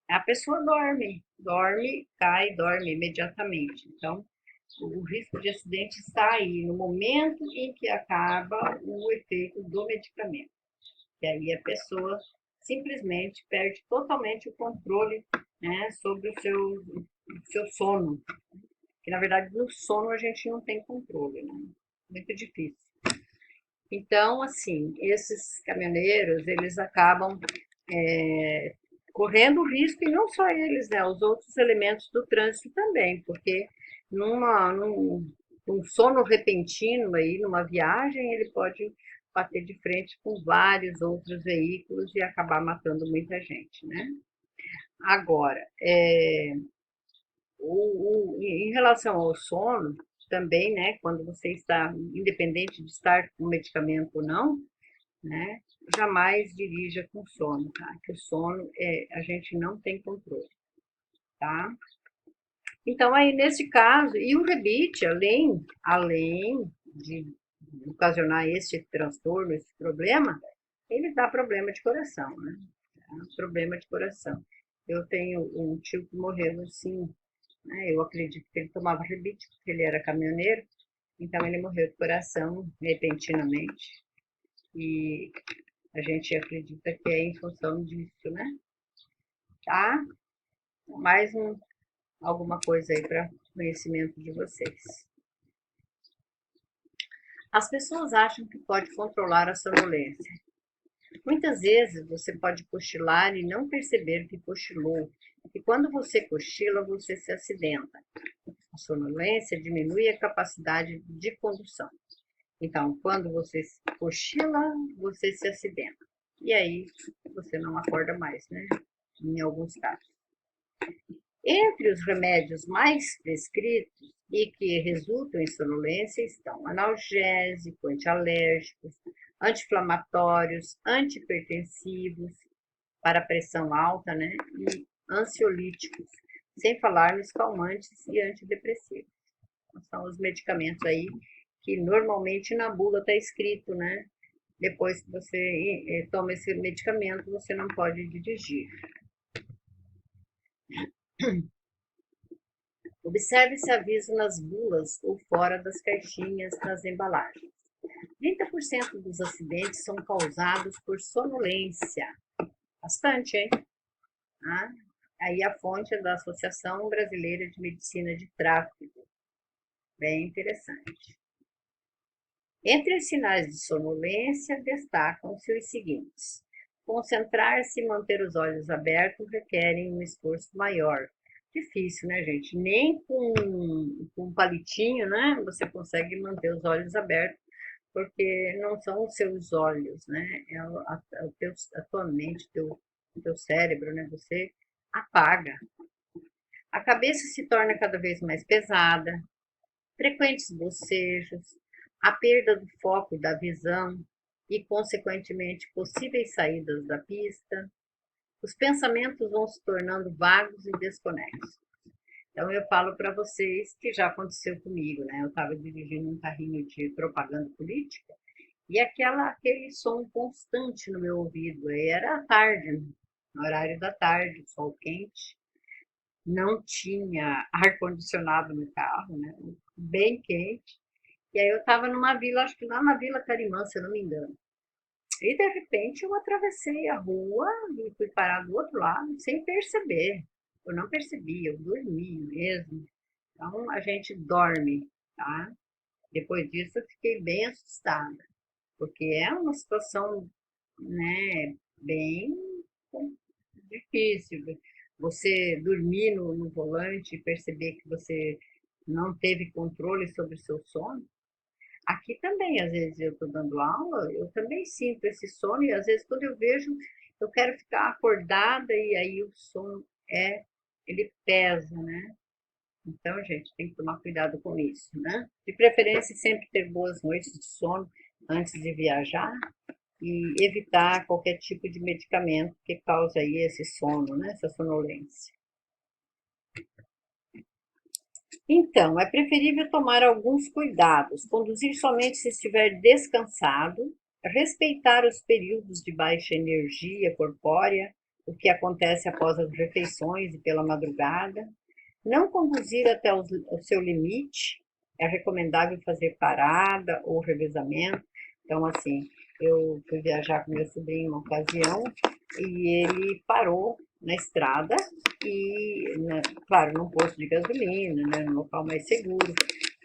Speaker 1: a pessoa dorme, cai, dorme imediatamente. Então, o risco de acidente está aí no momento em que acaba o efeito do medicamento. E aí a pessoa simplesmente perde totalmente o controle, né, sobre o seu sono. Que na verdade no sono a gente não tem controle, né? Muito difícil. Então, assim, esses caminhoneiros, eles acabam correndo risco, e não só eles, né, os outros elementos do trânsito também, porque num sono repentino aí, numa viagem, ele pode bater de frente com vários outros veículos e acabar matando muita gente, né? Agora, em relação ao sono, também, né, quando você está, independente de estar com medicamento ou não, né, jamais dirija com sono, tá? Que o sono, a gente não tem controle, tá? Então, aí, nesse caso, e o rebite, além de ocasionar esse transtorno, esse problema, ele dá problema de coração, né? Tá? Problema de coração. Eu tenho um tio que morreu assim, né? Eu acredito que ele tomava rebite, porque ele era caminhoneiro, então ele morreu de coração repentinamente. E a gente acredita que é em função disso, né? Tá? Mais alguma coisa aí para conhecimento de vocês. As pessoas acham que pode controlar a sonolência. Muitas vezes você pode cochilar e não perceber que cochilou. E quando você cochila, você se acidenta. A sonolência diminui a capacidade de condução. Então, quando você cochila, você se acidenta. E aí, você não acorda mais, né? Em alguns casos. Entre os remédios mais prescritos e que resultam em sonolência estão analgésicos, antialérgicos, anti-inflamatórios, antihipertensivos para pressão alta, né? E ansiolíticos, sem falar nos calmantes e antidepressivos. São os medicamentos aí que normalmente na bula está escrito, né? Depois que você toma esse medicamento, você não pode dirigir. Observe-se aviso nas bulas ou fora das caixinhas nas embalagens. 30% dos acidentes são causados por sonolência. Bastante, hein? Ah, aí a fonte é da Associação Brasileira de Medicina de Tráfego. Bem interessante. Entre os sinais de sonolência, destacam-se os seguintes. Concentrar-se e manter os olhos abertos requerem um esforço maior. Difícil, né, gente? Nem com um palitinho, né, você consegue manter os olhos abertos, porque não são os seus olhos, né? É a tua mente, o teu cérebro, né? Você apaga. A cabeça se torna cada vez mais pesada, frequentes bocejos, a perda do foco e da visão e, consequentemente, possíveis saídas da pista. Os pensamentos vão se tornando vagos e desconexos. Então, eu falo para vocês que já aconteceu comigo, né? Eu estava dirigindo um carrinho de propaganda política e aquele som constante no meu ouvido. E era à tarde, no horário da tarde, sol quente. Não tinha ar-condicionado no carro, né? Bem quente. E aí eu estava numa vila, acho que lá na Vila Carimã, se eu não me engano. E de repente eu atravessei a rua e fui parar do outro lado sem perceber. Eu não percebi, eu dormi mesmo. Então a gente dorme, tá? Depois disso eu fiquei bem assustada, porque é uma situação, né, bem difícil. Você dormir no volante e perceber que você não teve controle sobre o seu sono. Aqui também, às vezes, eu estou dando aula, eu também sinto esse sono, e às vezes, quando eu vejo, eu quero ficar acordada, e aí o sono ele pesa, né? Então, gente, tem que tomar cuidado com isso, né? De preferência, sempre ter boas noites de sono antes de viajar e evitar qualquer tipo de medicamento que cause aí esse sono, né? Essa sonolência. Então, é preferível tomar alguns cuidados, conduzir somente se estiver descansado, respeitar os períodos de baixa energia corpórea, o que acontece após as refeições e pela madrugada, não conduzir até o seu limite, é recomendável fazer parada ou revezamento. Então, assim, eu fui viajar com meu sobrinho uma ocasião e ele parou na estrada e, né, claro, num posto de gasolina, né, num local mais seguro,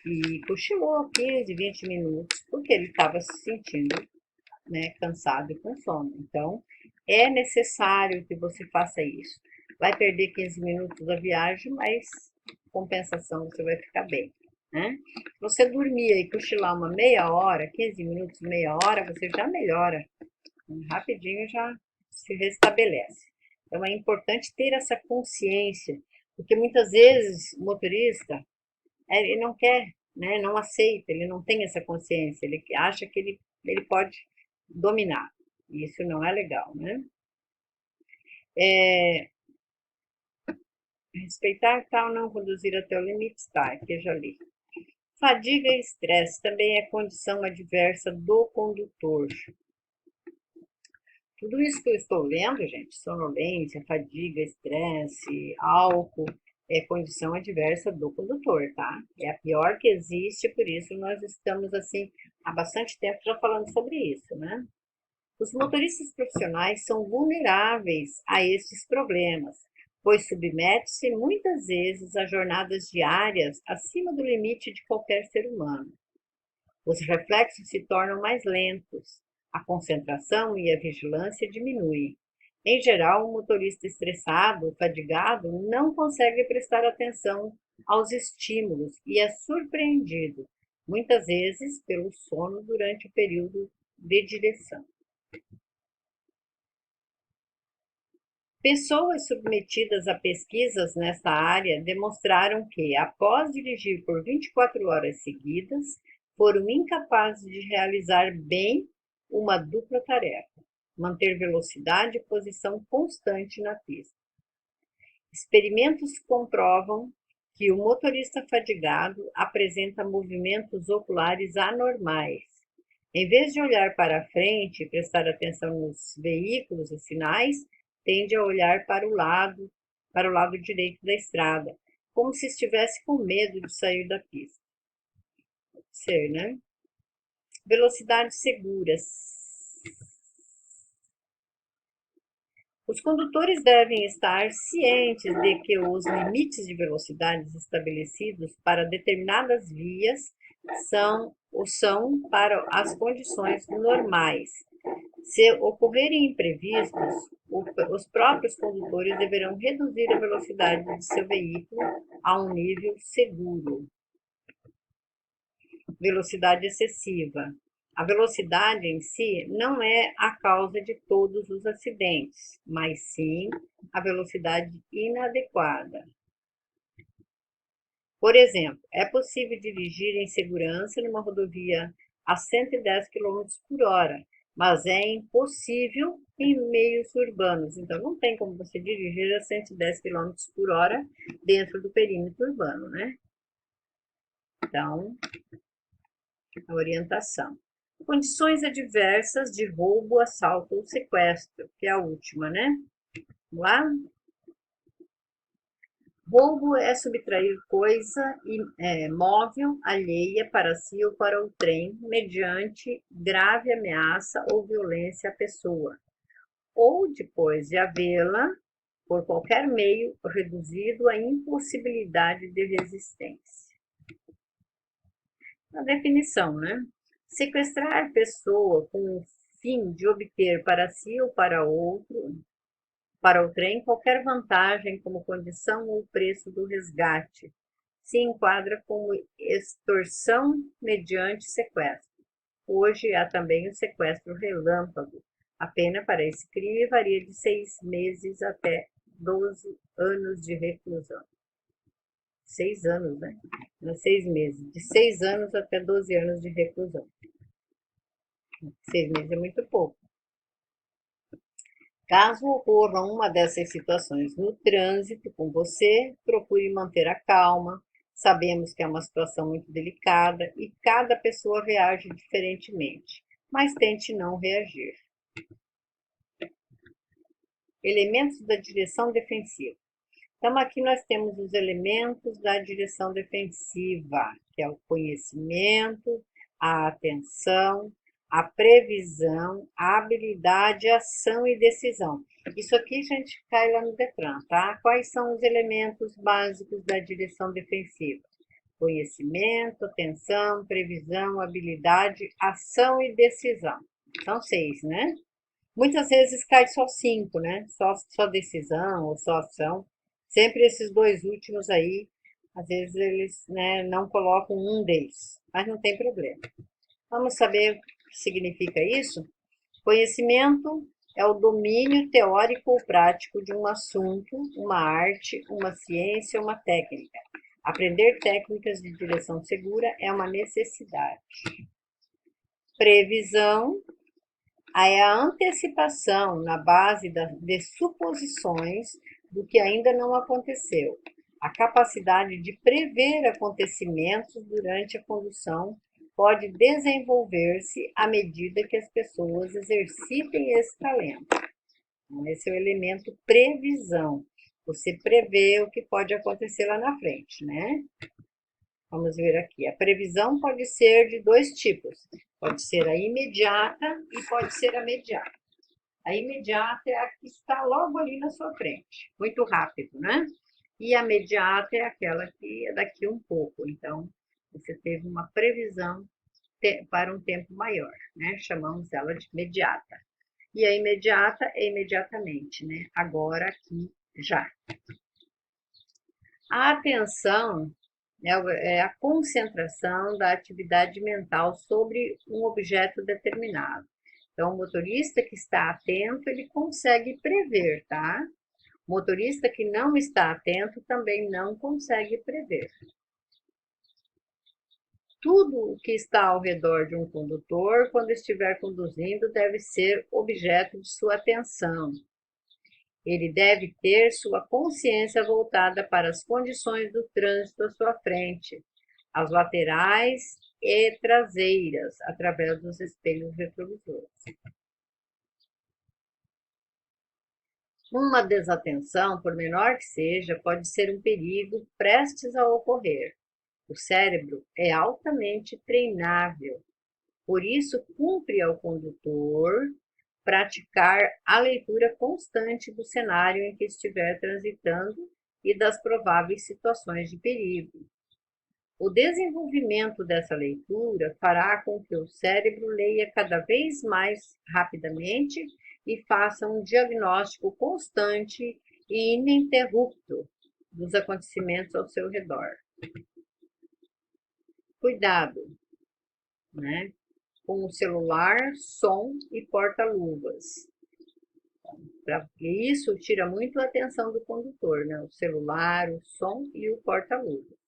Speaker 1: e cochilou 15, 20 minutos, porque ele estava se sentindo, né, cansado e com sono. Então, é necessário que você faça isso. Vai perder 15 minutos da viagem, mas compensação você vai ficar bem, né? Se você dormir e cochilar uma meia hora, 15 minutos, meia hora, você já melhora. Rapidinho já se restabelece. Então é importante ter essa consciência, porque muitas vezes o motorista ele não quer, né, não aceita, ele não tem essa consciência, ele acha que ele pode dominar. E isso não é legal, né? É, respeitar tal, não conduzir até o limite, tá, que eu já li. Fadiga e estresse também é condição adversa do condutor. Tudo isso que eu estou lendo, gente, sonolência, fadiga, estresse, álcool, é condição adversa do condutor, tá? É a pior que existe, por isso nós estamos, assim, há bastante tempo já falando sobre isso, né? Os motoristas profissionais são vulneráveis a estes problemas, pois submete-se muitas vezes a jornadas diárias acima do limite de qualquer ser humano. Os reflexos se tornam mais lentos, a concentração e a vigilância diminuem. Em geral, um motorista estressado ou fadigado não consegue prestar atenção aos estímulos e é surpreendido, muitas vezes, pelo sono durante o período de direção. Pessoas submetidas a pesquisas nessa área demonstraram que, após dirigir por 24 horas seguidas, foram incapazes de realizar bem uma dupla tarefa: manter velocidade e posição constante na pista. Experimentos comprovam que o motorista fadigado apresenta movimentos oculares anormais. Em vez de olhar para a frente e prestar atenção nos veículos e sinais, tende a olhar para o lado para o lado direito da estrada, como se estivesse com medo de sair da pista. Pode ser, né? Velocidades seguras. Os condutores devem estar cientes de que os limites de velocidades estabelecidos para determinadas vias são para as condições normais. Se ocorrerem imprevistos, os próprios condutores deverão reduzir a velocidade de seu veículo a um nível seguro. Velocidade excessiva. A velocidade em si não é a causa de todos os acidentes, mas sim a velocidade inadequada. Por exemplo, é possível dirigir em segurança numa rodovia a 110 km por hora, mas é impossível em meios urbanos. Então, não tem como você dirigir a 110 km por hora dentro do perímetro urbano, né? Então, a orientação. Condições adversas de roubo, assalto ou sequestro, que é a última, né? Vamos lá? Roubo é subtrair coisa móvel alheia para si ou para o trem, mediante grave ameaça ou violência à pessoa, ou depois de havê-la, por qualquer meio, reduzido à impossibilidade de resistência. A definição, né? Sequestrar pessoa com o fim de obter para si ou para o trem qualquer vantagem como condição ou preço do resgate, se enquadra como extorsão mediante sequestro. Hoje há também o sequestro relâmpago. A pena para esse crime varia de 6 meses até 12 anos de reclusão. 6 anos, né? Não, 6 meses. De 6 anos até 12 anos de reclusão. 6 meses é muito pouco. Caso ocorra uma dessas situações no trânsito com você, procure manter a calma. Sabemos que é uma situação muito delicada e cada pessoa reage diferentemente, mas tente não reagir. Elementos da direção defensiva. Então, aqui nós temos os elementos da direção defensiva, que é o conhecimento, a atenção, a previsão, a habilidade, ação e decisão. Isso aqui, gente, cai lá no Detran, tá? Quais são os elementos básicos da direção defensiva? Conhecimento, atenção, previsão, habilidade, ação e decisão. São 6, né? Muitas vezes cai só 5, né? Só decisão ou só ação. Sempre esses dois últimos aí, às vezes eles, né, não colocam um deles, mas não tem problema. Vamos saber o que significa isso? Conhecimento é o domínio teórico ou prático de um assunto, uma arte, uma ciência, uma técnica. Aprender técnicas de direção segura é uma necessidade. Previsão é a antecipação na base de suposições do que ainda não aconteceu. A capacidade de prever acontecimentos durante a condução pode desenvolver-se à medida que as pessoas exercitem esse talento. Então, esse é o elemento previsão. Você prevê o que pode acontecer lá na frente, né? Vamos ver aqui. A previsão pode ser de dois tipos. Pode ser a imediata e pode ser a mediata. A imediata é a que está logo ali na sua frente, muito rápido, né? E a mediata é aquela que é daqui um pouco. Então, você teve uma previsão para um tempo maior, né? Chamamos ela de imediata. E a imediata é imediatamente, né? Agora, aqui, já. A atenção é a concentração da atividade mental sobre um objeto determinado. Então, o motorista que está atento, ele consegue prever, tá? O motorista que não está atento também não consegue prever. Tudo o que está ao redor de um condutor, quando estiver conduzindo, deve ser objeto de sua atenção. Ele deve ter sua consciência voltada para as condições do trânsito à sua frente, as laterais e traseiras, através dos espelhos retrovisores. Uma desatenção, por menor que seja, pode ser um perigo prestes a ocorrer. O cérebro é altamente treinável, por isso cumpre ao condutor praticar a leitura constante do cenário em que estiver transitando e das prováveis situações de perigo. O desenvolvimento dessa leitura fará com que o cérebro leia cada vez mais rapidamente e faça um diagnóstico constante e ininterrupto dos acontecimentos ao seu redor. Cuidado, né, com o celular, som e porta-luvas. Isso tira muito a atenção do condutor, né? O celular, o som e o porta-luvas.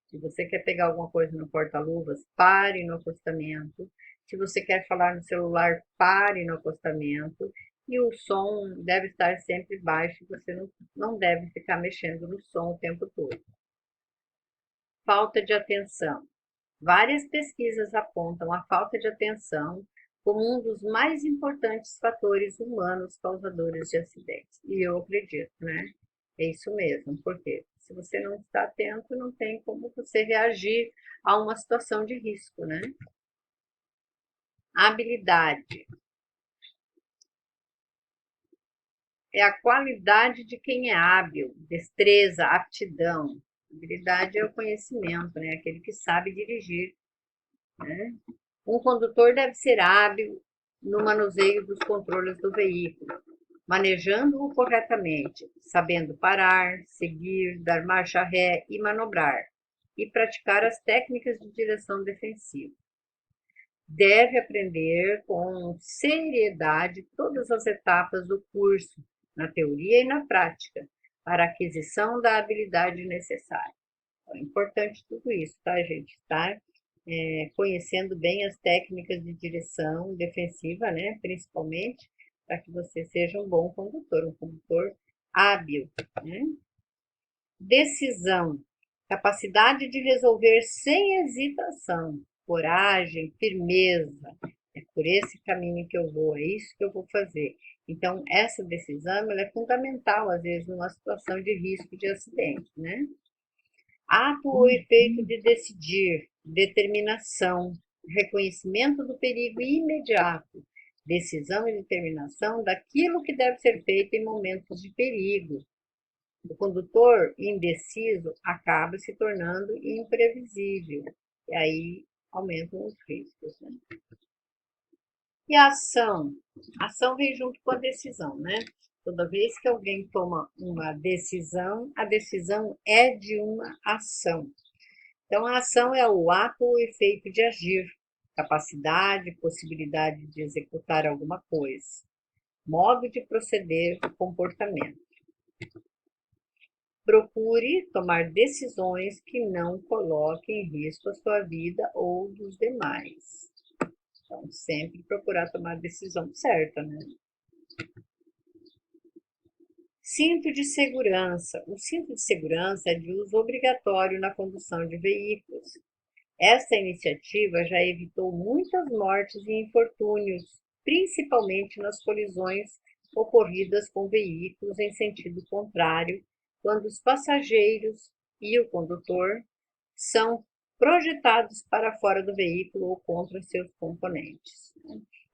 Speaker 1: Se você quer pegar alguma coisa no porta-luvas, pare no acostamento. Se você quer falar no celular, pare no acostamento. E o som deve estar sempre baixo, você não deve ficar mexendo no som o tempo todo. Falta de atenção. Várias pesquisas apontam a falta de atenção como um dos mais importantes fatores humanos causadores de acidentes. E eu acredito, né? É isso mesmo, porque se você não está atento, não tem como você reagir a uma situação de risco, né? Habilidade é a qualidade de quem é hábil, destreza, aptidão. Habilidade é o conhecimento, né? Aquele que sabe dirigir, né? Um condutor deve ser hábil no manuseio dos controles do veículo, manejando-o corretamente, sabendo parar, seguir, dar marcha ré e manobrar, e praticar as técnicas de direção defensiva. Deve aprender com seriedade todas as etapas do curso, na teoria e na prática, para a aquisição da habilidade necessária. É importante tudo isso, tá, gente? Estar conhecendo bem as técnicas de direção defensiva, né? Principalmente, para que você seja um bom condutor, um condutor hábil, né? Decisão, capacidade de resolver sem hesitação, coragem, firmeza. É por esse caminho que eu vou, é isso que eu vou fazer. Então, essa decisão ela é fundamental, às vezes, numa situação de risco de acidente, né? Ato ou efeito de decidir, determinação, reconhecimento do perigo imediato, decisão e determinação daquilo que deve ser feito em momentos de perigo. O condutor indeciso acaba se tornando imprevisível, e aí aumentam os riscos, né? E a ação? A ação vem junto com a decisão, né? Toda vez que alguém toma uma decisão, a decisão é de uma ação. Então, a ação é o ato ou efeito de agir, capacidade, possibilidade de executar alguma coisa, modo de proceder, comportamento. Procure tomar decisões que não coloquem em risco a sua vida ou dos demais. Então, sempre procurar tomar a decisão certa, né? Cinto de segurança. O cinto de segurança é de uso obrigatório na condução de veículos. Esta iniciativa já evitou muitas mortes e infortúnios, principalmente nas colisões ocorridas com veículos em sentido contrário, quando os passageiros e o condutor são projetados para fora do veículo ou contra seus componentes.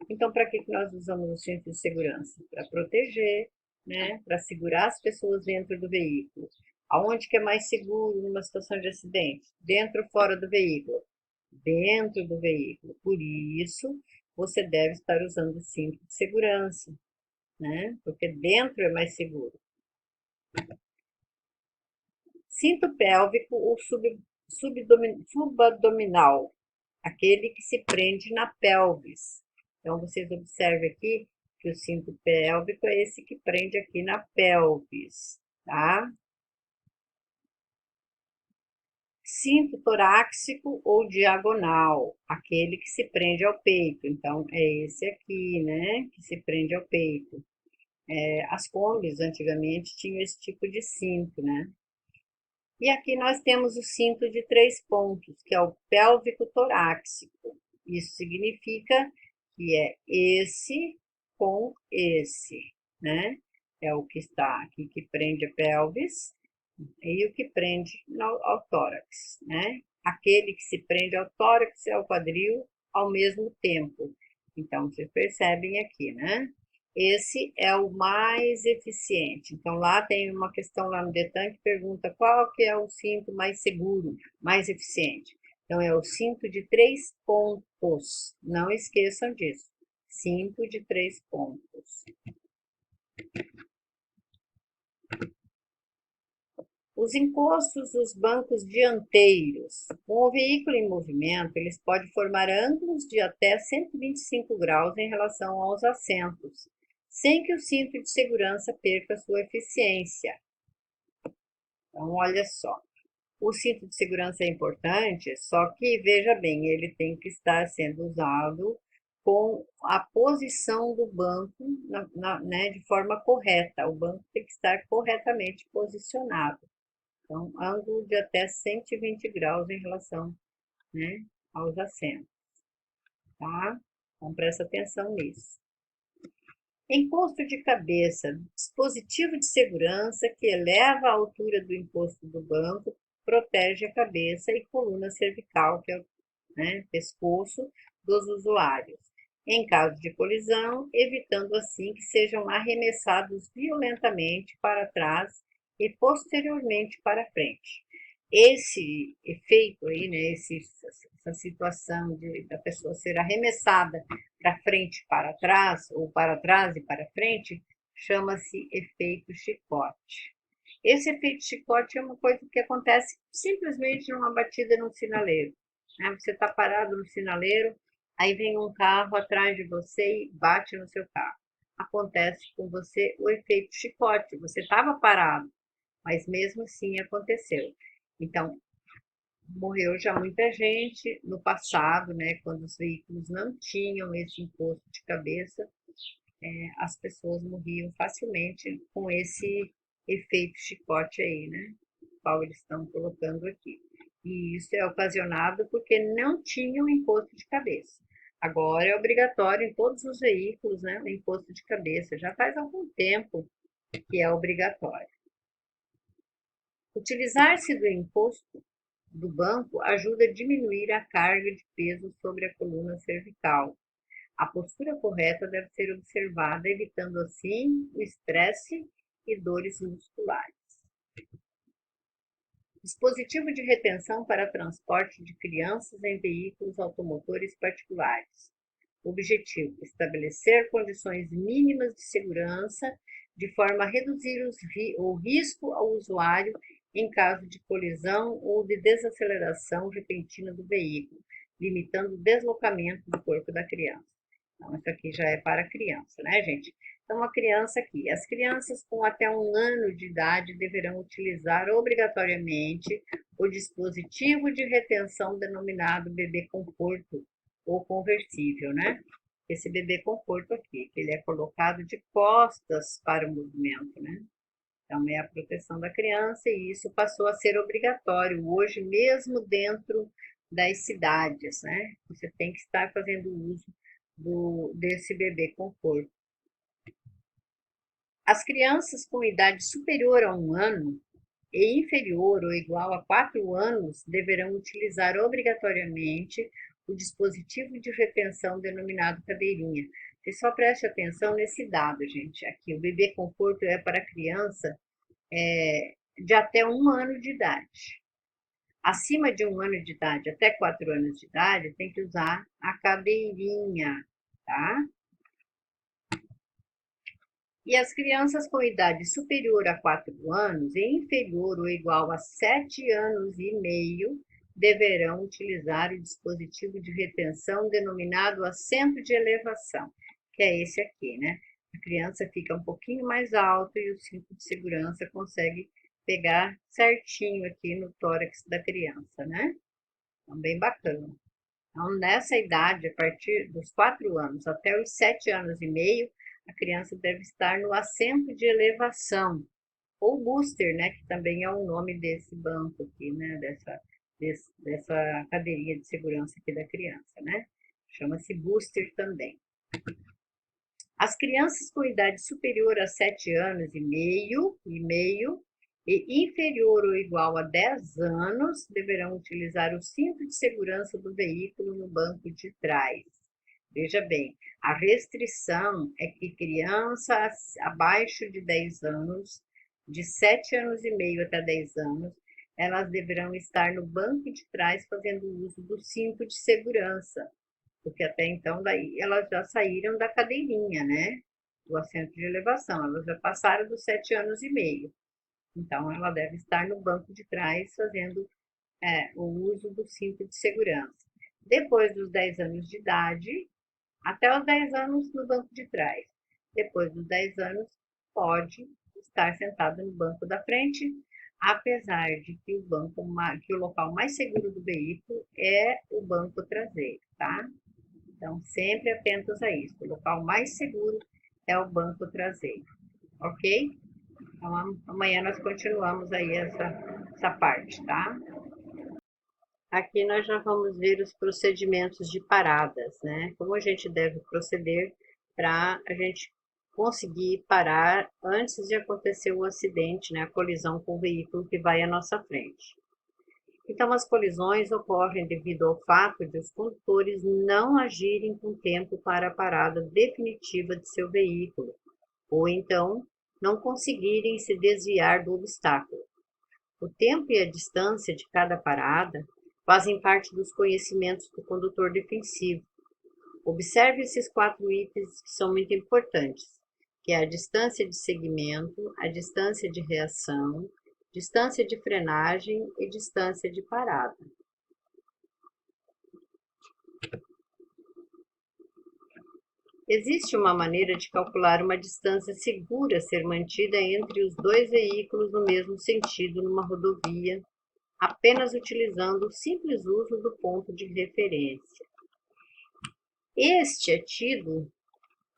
Speaker 1: Então, para que nós usamos o cinto de segurança? Para proteger, né? Para segurar as pessoas dentro do veículo. Aonde que é mais seguro numa situação de acidente? Dentro ou fora do veículo? Dentro do veículo. Por isso, você deve estar usando o cinto de segurança, né? Porque dentro é mais seguro. Cinto pélvico ou subabdominal, aquele que se prende na pelvis. Então, vocês observem aqui que o cinto pélvico é esse que prende aqui na pelvis, tá? Cinto torácico ou diagonal, aquele que se prende ao peito. Então, é esse aqui, né? Que se prende ao peito. As Kombis, antigamente, tinham esse tipo de cinto, né? E aqui nós temos o cinto de 3 pontos, que é o pélvico torácico. Isso significa que é esse com esse, né? é o que está aqui, que prende a pelvis, e o que prende ao tórax, né? Aquele que se prende ao tórax e ao quadril ao mesmo tempo. Então, vocês percebem aqui, né? Esse é o mais eficiente. Então, lá tem uma questão lá no Detan que pergunta qual que é o cinto mais seguro, mais eficiente. Então, é o cinto de 3 pontos. Não esqueçam disso. Cinto de 3 pontos. Os encostos dos bancos dianteiros. Com o veículo em movimento, eles podem formar ângulos de até 125 graus em relação aos assentos, sem que o cinto de segurança perca sua eficiência. Então, olha só. O cinto de segurança é importante, só que, veja bem, ele tem que estar sendo usado com a posição do banco né, de forma correta. O banco tem que estar corretamente posicionado. Então, ângulo de até 120 graus em relação, né, aos assentos, tá? Então, presta atenção nisso. Encosto de cabeça, dispositivo de segurança que eleva a altura do encosto do banco, protege a cabeça e coluna cervical, que é o, né, pescoço dos usuários, em caso de colisão, evitando assim que sejam arremessados violentamente para trás e posteriormente para frente. Esse efeito aí, né, essa situação da pessoa ser arremessada para frente, para trás, ou para trás e para frente, chama-se efeito chicote. Esse efeito chicote é uma coisa que acontece simplesmente numa batida no sinaleiro. Né? Você está parado no sinaleiro, aí vem um carro atrás de você e bate no seu carro. Acontece com você o efeito chicote. Você estava parado, mas mesmo assim aconteceu. Então, morreu já muita gente no passado, né, quando os veículos não tinham esse encosto de cabeça, as pessoas morriam facilmente com esse efeito chicote aí, né, qual eles estão colocando aqui. E isso é ocasionado porque não tinham encosto de cabeça. Agora é obrigatório em todos os veículos, né, o encosto de cabeça. Já faz algum tempo que é obrigatório. Utilizar-se do encosto do banco ajuda a diminuir a carga de peso sobre a coluna cervical. A postura correta deve ser observada, evitando assim o estresse e dores musculares. Dispositivo de retenção para transporte de crianças em veículos automotores particulares. Objetivo: estabelecer condições mínimas de segurança de forma a reduzir o risco ao usuário em caso de colisão ou de desaceleração repentina do veículo, limitando o deslocamento do corpo da criança. Então, isso aqui já é para criança, né, gente? Então, a criança aqui. As crianças com até 1 ano de idade deverão utilizar obrigatoriamente o dispositivo de retenção denominado bebê conforto ou conversível, né? Esse bebê conforto aqui, que ele é colocado de costas para o movimento, né? Então, é a proteção da criança e isso passou a ser obrigatório hoje, mesmo dentro das cidades, né? Você tem que estar fazendo uso desse bebê conforto. As crianças com idade superior a 1 ano e inferior ou igual a 4 anos deverão utilizar obrigatoriamente o dispositivo de retenção denominado cadeirinha. Você só preste atenção nesse dado, gente. Aqui, o bebê conforto é para criança de até 1 ano de idade. Acima de 1 ano de idade, até 4 anos de idade, tem que usar a cadeirinha, tá? E as crianças com idade superior a 4 anos e inferior ou igual a 7 anos e meio deverão utilizar o dispositivo de retenção denominado assento de elevação, que é esse aqui, né? A criança fica um pouquinho mais alto e o cinto de segurança consegue pegar certinho aqui no tórax da criança, né? Então, bem bacana. Então, nessa idade, a partir dos 4 anos até os 7 anos e meio, a criança deve estar no assento de elevação, ou booster, né, que também é o nome desse banco aqui, né, dessa cadeirinha de segurança aqui da criança, né? Chama-se booster também. As crianças com idade superior a 7 anos e inferior ou igual a 10 anos deverão utilizar o cinto de segurança do veículo no banco de trás. Veja bem, a restrição é que crianças abaixo de 10 anos, de 7 anos e meio até 10 anos, elas deverão estar no banco de trás fazendo uso do cinto de segurança, porque até então daí elas já saíram da cadeirinha, né? Do assento de elevação, elas já passaram dos 7 anos e meio. Então, ela deve estar no banco de trás fazendo o uso do cinto de segurança. Depois dos 10 anos de idade, até os 10 anos no banco de trás. Depois dos 10 anos, pode estar sentado no banco da frente, apesar de que o local mais seguro do veículo é o banco traseiro, tá? Então, sempre atentos a isso. O local mais seguro é o banco traseiro, ok? Então, amanhã nós continuamos aí essa parte, tá? Aqui nós já vamos ver os procedimentos de paradas, né? Como a gente deve proceder para a gente conseguir parar antes de acontecer o acidente, né? A colisão com o veículo que vai à nossa frente. Então, as colisões ocorrem devido ao fato de os condutores não agirem com tempo para a parada definitiva de seu veículo, ou então não conseguirem se desviar do obstáculo. O tempo e a distância de cada parada fazem parte dos conhecimentos do condutor defensivo. Observe esses 4 itens que são muito importantes, que é a distância de segmento, a distância de reação, distância de frenagem e distância de parada. Existe uma maneira de calcular uma distância segura a ser mantida entre os dois veículos no mesmo sentido numa rodovia, apenas utilizando o simples uso do ponto de referência. Este é tido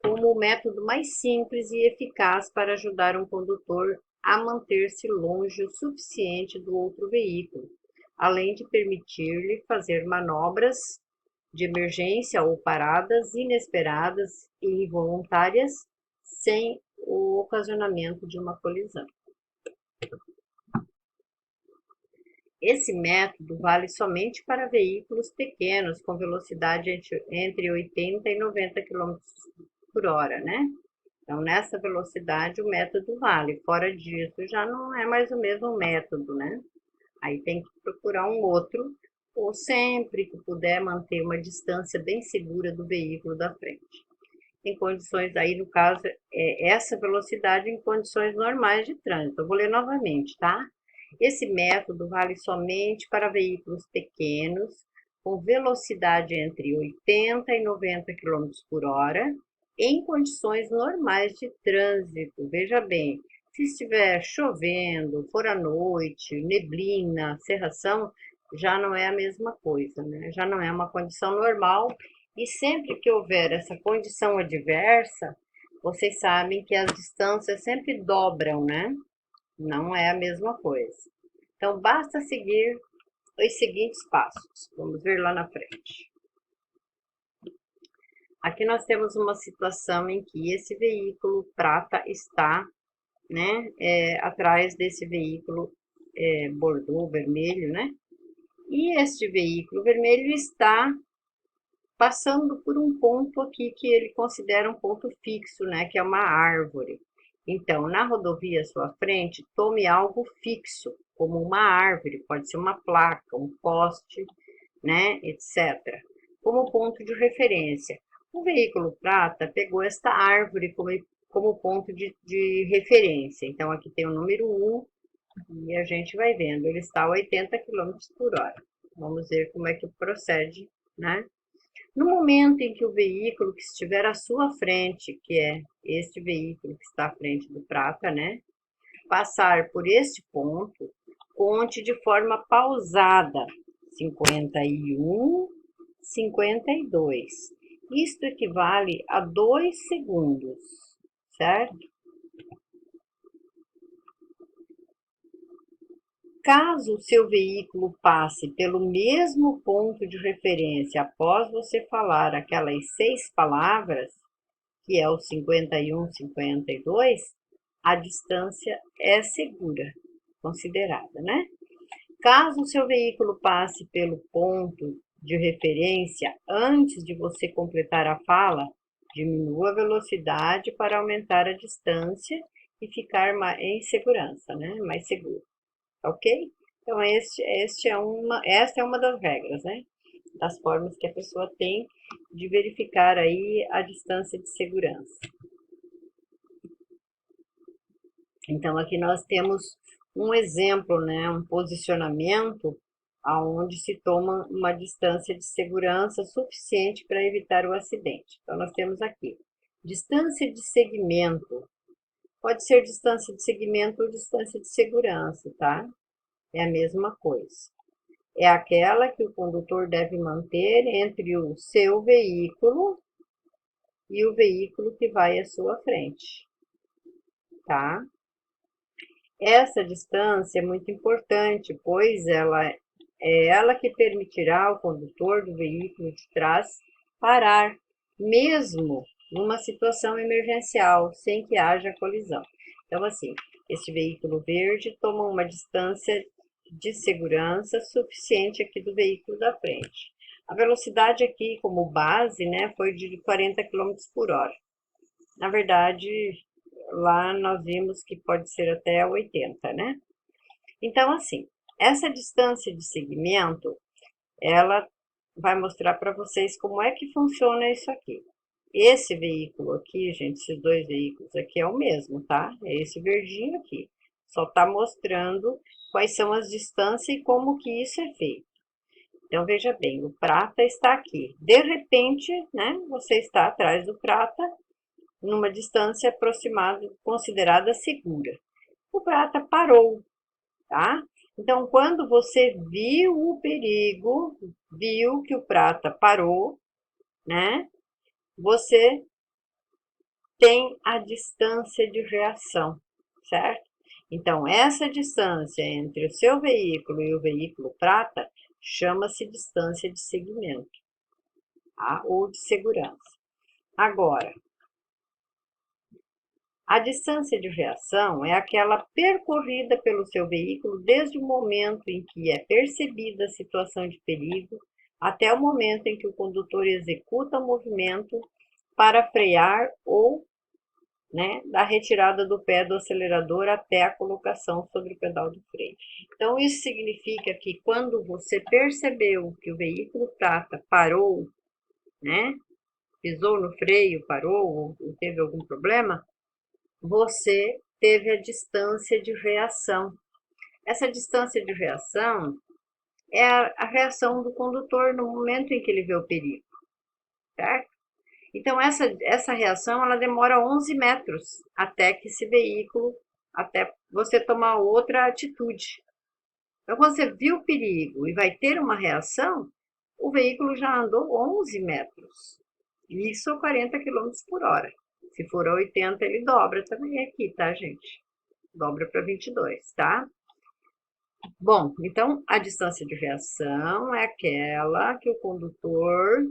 Speaker 1: como o método mais simples e eficaz para ajudar um condutor a manter-se longe o suficiente do outro veículo, além de permitir-lhe fazer manobras de emergência ou paradas inesperadas e involuntárias sem o ocasionamento de uma colisão. Esse método vale somente para veículos pequenos com velocidade entre 80 e 90 km por hora, né? Então, nessa velocidade, o método vale. Fora disso, já não é mais o mesmo método, né? Aí tem que procurar um outro, ou sempre que puder manter uma distância bem segura do veículo da frente. Em condições, aí no caso, essa velocidade em condições normais de trânsito. Eu vou ler novamente, tá? Esse método vale somente para veículos pequenos, com velocidade entre 80 e 90 km por hora, em condições normais de trânsito. Veja bem, se estiver chovendo, for à noite, neblina, cerração, já não é a mesma coisa, né? Já não é uma condição normal. E sempre que houver essa condição adversa, vocês sabem que as distâncias sempre dobram, né? Não é a mesma coisa. Então, basta seguir os seguintes passos. Vamos ver lá na frente. Aqui nós temos uma situação em que esse veículo prata está, né, atrás desse veículo bordô, vermelho, né? E este veículo vermelho está passando por um ponto aqui que ele considera um ponto fixo, né, que é uma árvore. Então, na rodovia à sua frente, tome algo fixo, como uma árvore, pode ser uma placa, um poste, né, etc., como ponto de referência. O veículo prata pegou esta árvore como ponto de referência. Então, aqui tem o número 1 e a gente vai vendo, ele está a 80 km por hora. Vamos ver como é que procede, né? No momento em que o veículo que estiver à sua frente, que é este veículo que está à frente do prata, né, passar por este ponto, conte de forma pausada, 51, 52. Isto equivale a 2 segundos, certo? Caso o seu veículo passe pelo mesmo ponto de referência após você falar aquelas 6 palavras, que é o 51, 52, a distância é segura, considerada, né? Caso o seu veículo passe pelo ponto de referência antes de você completar a fala, diminua a velocidade para aumentar a distância e ficar em segurança, né? Mais seguro, ok? Então, esta é uma das regras, né? Das formas que a pessoa tem de verificar aí a distância de segurança. Então, aqui nós temos um exemplo, né? Um posicionamento aonde se toma uma distância de segurança suficiente para evitar o acidente. Então, nós temos aqui distância de segmento. Pode ser distância de segmento ou distância de segurança, tá? É a mesma coisa. É aquela que o condutor deve manter entre o seu veículo e o veículo que vai à sua frente, tá? Essa distância é muito importante, pois ela que permitirá ao condutor do veículo de trás parar, mesmo numa situação emergencial, sem que haja colisão. Então, assim, este veículo verde toma uma distância de segurança suficiente aqui do veículo da frente. A velocidade aqui, como base, né, foi de 40 km por hora. Na verdade, lá nós vimos que pode ser até 80, né? Então, assim, essa distância de segmento, ela vai mostrar para vocês como é que funciona isso aqui. Esse veículo aqui, gente, esses dois veículos aqui é o mesmo, tá? É esse verdinho aqui. Só tá mostrando quais são as distâncias e como que isso é feito. Então, veja bem, o prata está aqui. De repente, né, você está atrás do prata, numa distância aproximada, considerada segura. O prata parou, tá? Então, quando você viu o perigo, viu que o prata parou, né? Você tem a distância de reação, certo? Então, essa distância entre o seu veículo e o veículo prata chama-se distância de segmento, tá? Ou de segurança. Agora, a distância de reação é aquela percorrida pelo seu veículo desde o momento em que é percebida a situação de perigo até o momento em que o condutor executa o movimento para frear ou, né, da retirada do pé do acelerador até a colocação sobre o pedal do freio. Então, isso significa que quando você percebeu que o veículo prata parou, né, pisou no freio, parou ou teve algum problema, você teve a distância de reação. Essa distância de reação é a reação do condutor no momento em que ele vê o perigo, certo? Então, essa reação, ela demora 11 metros até que esse veículo, até você tomar outra atitude. Então, quando você viu o perigo e vai ter uma reação, o veículo já andou 11 metros. Isso a 40 km por hora. Se for a 80, ele dobra também aqui, tá, gente? Dobra para 22, tá? Bom, então a distância de reação é aquela que o condutor,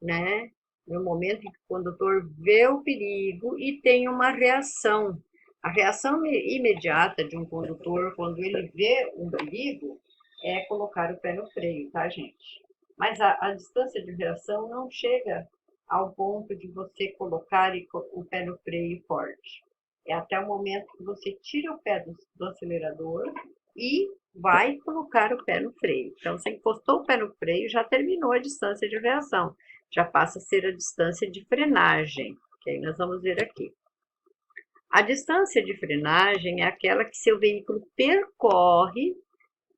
Speaker 1: né, no momento em que o condutor vê o perigo e tem uma reação. A reação imediata de um condutor quando ele vê um perigo é colocar o pé no freio, tá, gente? Mas a distância de reação não chega ao ponto de você colocar o pé no freio forte. É até o momento que você tira o pé do acelerador e vai colocar o pé no freio. Então, você encostou o pé no freio, já terminou a distância de reação. Já passa a ser a distância de frenagem, que aí nós vamos ver aqui. A distância de frenagem é aquela que seu veículo percorre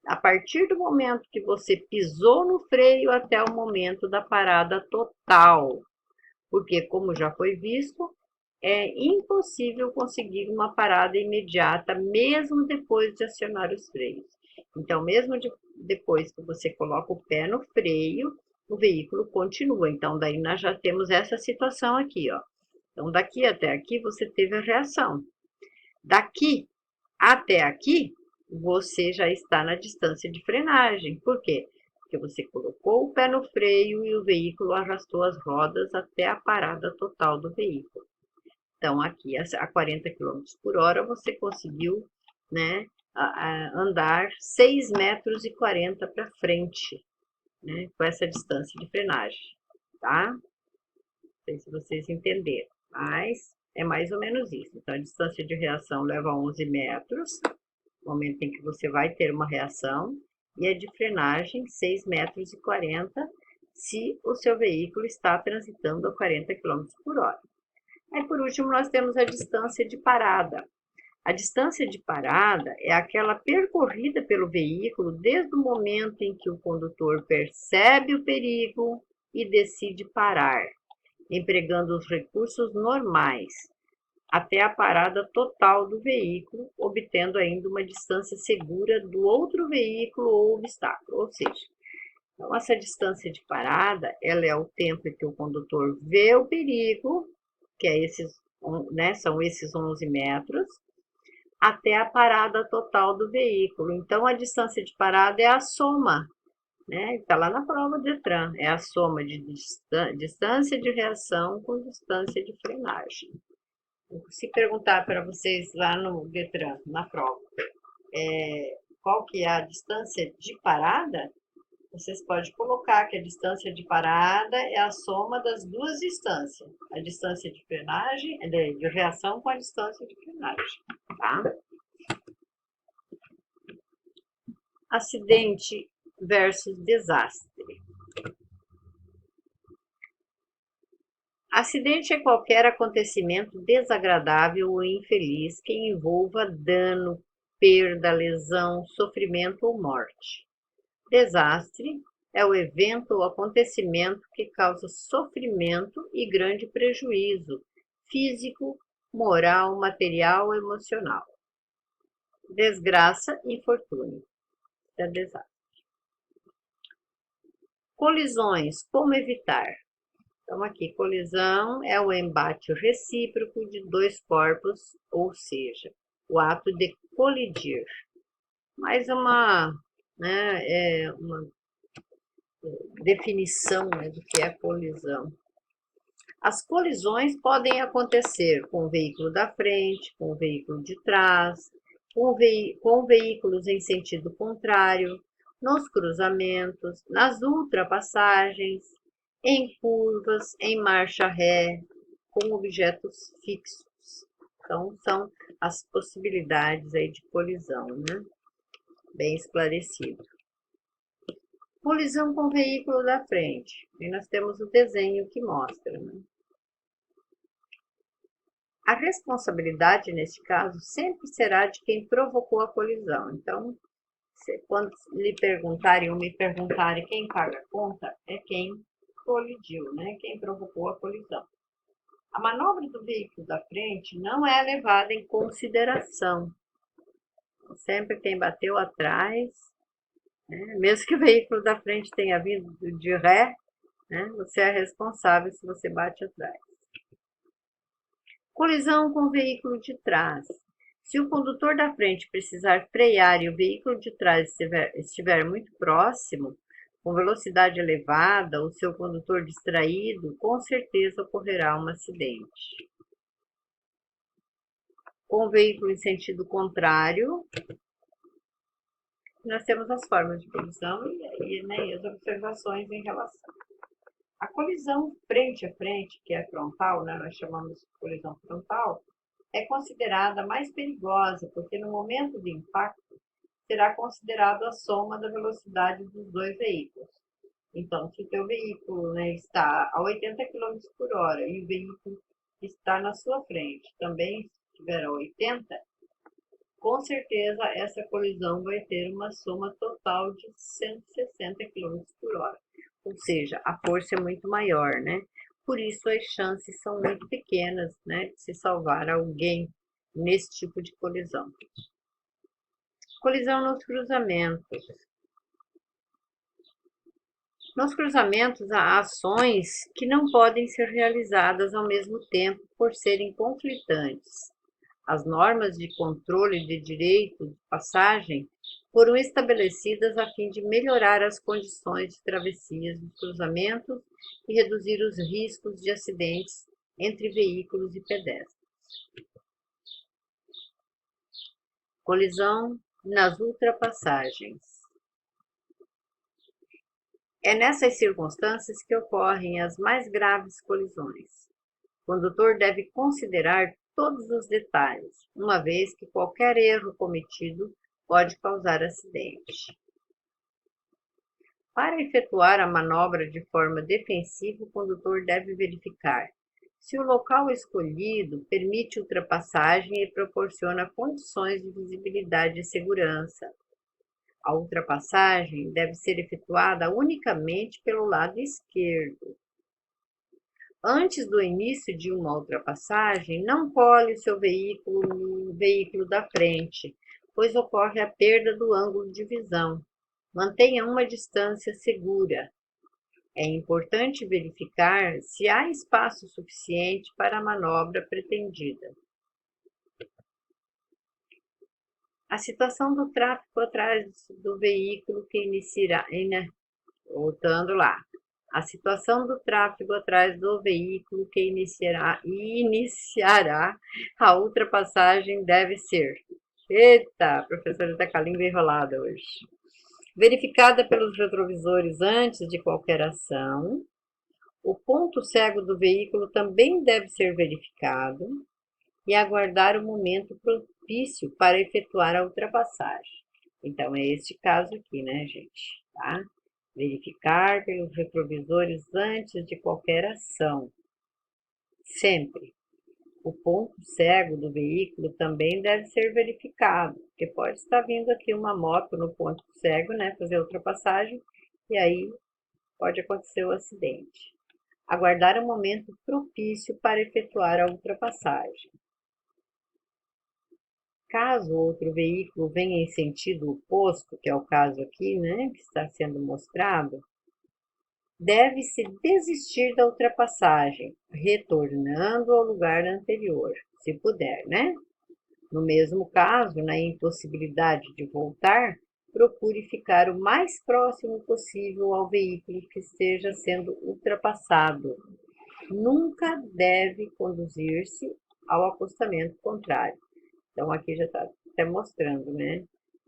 Speaker 1: a partir do momento que você pisou no freio até o momento da parada total. Porque, como já foi visto, é impossível conseguir uma parada imediata, mesmo depois de acionar os freios. Então, mesmo depois que você coloca o pé no freio, o veículo continua. Então, daí nós já temos essa situação aqui, ó. Então, daqui até aqui você teve a reação. Daqui até aqui, você já está na distância de frenagem. Por quê? Porque você colocou o pé no freio e o veículo arrastou as rodas até a parada total do veículo. Então, aqui a 40 km por hora, você conseguiu, né, andar 6,40 metros para frente, né, com essa distância de frenagem, tá? Não sei se vocês entenderam, mas é mais ou menos isso. Então, a distância de reação leva 11 metros, no momento em que você vai ter uma reação, e a de frenagem 6,40 metros, se o seu veículo está transitando a 40 km por hora. Aí, por último, nós temos a distância de parada. A distância de parada é aquela percorrida pelo veículo desde o momento em que o condutor percebe o perigo e decide parar, empregando os recursos normais, até a parada total do veículo, obtendo ainda uma distância segura do outro veículo ou obstáculo. Ou seja, então, essa distância de parada, ela é o tempo em que o condutor vê o perigo, que é são esses 11 metros, até a parada total do veículo. Então, a distância de parada é a soma, né? Está lá na prova do Detran, é a soma de distância de reação com distância de frenagem. Se perguntar para vocês lá no Detran, na prova, qual que é a distância de parada, vocês podem colocar que a distância de parada é a soma das duas distâncias, a distância de frenagem, de reação com a distância de frenagem, tá? Acidente versus desastre. Acidente é qualquer acontecimento desagradável ou infeliz que envolva dano, perda, lesão, sofrimento ou morte. Desastre é o evento ou acontecimento que causa sofrimento e grande prejuízo físico, moral, material ou emocional. Desgraça, infortúnio. É desastre. Colisões, como evitar? Então, aqui, colisão é o embate recíproco de dois corpos, ou seja, o ato de colidir. Mais uma definição, né, do que é colisão. As colisões podem acontecer com o veículo da frente, com o veículo de trás, com veículos em sentido contrário, nos cruzamentos, nas ultrapassagens, em curvas, em marcha ré, com objetos fixos. Então, são as possibilidades aí de colisão, né? Bem esclarecido. Colisão com o veículo da frente. E nós temos o desenho que mostra, né? A responsabilidade, neste caso, sempre será de quem provocou a colisão. Então, quando lhe perguntarem ou me perguntarem quem paga a conta, é quem colidiu, né? Quem provocou a colisão. A manobra do veículo da frente não é levada em consideração. Sempre quem bateu atrás, né? Mesmo que o veículo da frente tenha vindo de ré, né? Você é responsável se você bate atrás. Colisão com o veículo de trás. Se o condutor da frente precisar frear e o veículo de trás estiver muito próximo, com velocidade elevada, ou seu condutor distraído, com certeza ocorrerá um acidente. Com o veículo em sentido contrário, nós temos as formas de colisão e as observações em relação. A colisão frente a frente, que é frontal, né, nós chamamos de colisão frontal, é considerada mais perigosa, porque no momento do impacto será considerado a soma da velocidade dos dois veículos. Então, se o teu veículo, né, está a 80 km por hora e o veículo que está na sua frente também estiver a 80, com certeza essa colisão vai ter uma soma total de 160 km por hora. Ou seja, a força é muito maior, né? Por isso as chances são muito pequenas, né, de se salvar alguém nesse tipo de colisão. Colisão nos cruzamentos. Nos cruzamentos há ações que não podem ser realizadas ao mesmo tempo por serem conflitantes. As normas de controle de direito de passagem foram estabelecidas a fim de melhorar as condições de travessias dos cruzamentos e reduzir os riscos de acidentes entre veículos e pedestres. Colisão nas ultrapassagens. É nessas circunstâncias que ocorrem as mais graves colisões. O condutor deve considerar todos os detalhes, uma vez que qualquer erro cometido pode causar acidente. Para efetuar a manobra de forma defensiva, o condutor deve verificar se o local escolhido permite ultrapassagem e proporciona condições de visibilidade e segurança. A ultrapassagem deve ser efetuada unicamente pelo lado esquerdo. Antes do início de uma ultrapassagem, não cole o seu veículo no veículo da frente, pois ocorre a perda do ângulo de visão. Mantenha uma distância segura. É importante verificar se há espaço suficiente para a manobra pretendida. A situação do tráfego atrás do veículo que iniciará, voltando lá. A situação do tráfego atrás do veículo que iniciará a ultrapassagem deve ser. Eita, a professora está com a língua enrolada hoje. Verificada pelos retrovisores antes de qualquer ação. O ponto cego do veículo também deve ser verificado e aguardar o momento propício para efetuar a ultrapassagem. Então, é este caso aqui, né, gente? Tá? Verificar pelos retrovisores antes de qualquer ação. Sempre. O ponto cego do veículo também deve ser verificado, porque pode estar vindo aqui uma moto no ponto cego, né, fazer a ultrapassagem, e aí pode acontecer o acidente. Aguardar o momento propício para efetuar a ultrapassagem. Caso outro veículo venha em sentido oposto, que é o caso aqui, né, que está sendo mostrado, deve-se desistir da ultrapassagem, retornando ao lugar anterior, se puder, né? No mesmo caso, na impossibilidade de voltar, procure ficar o mais próximo possível ao veículo que esteja sendo ultrapassado. Nunca deve conduzir-se ao acostamento contrário. Então, aqui já está até mostrando, né?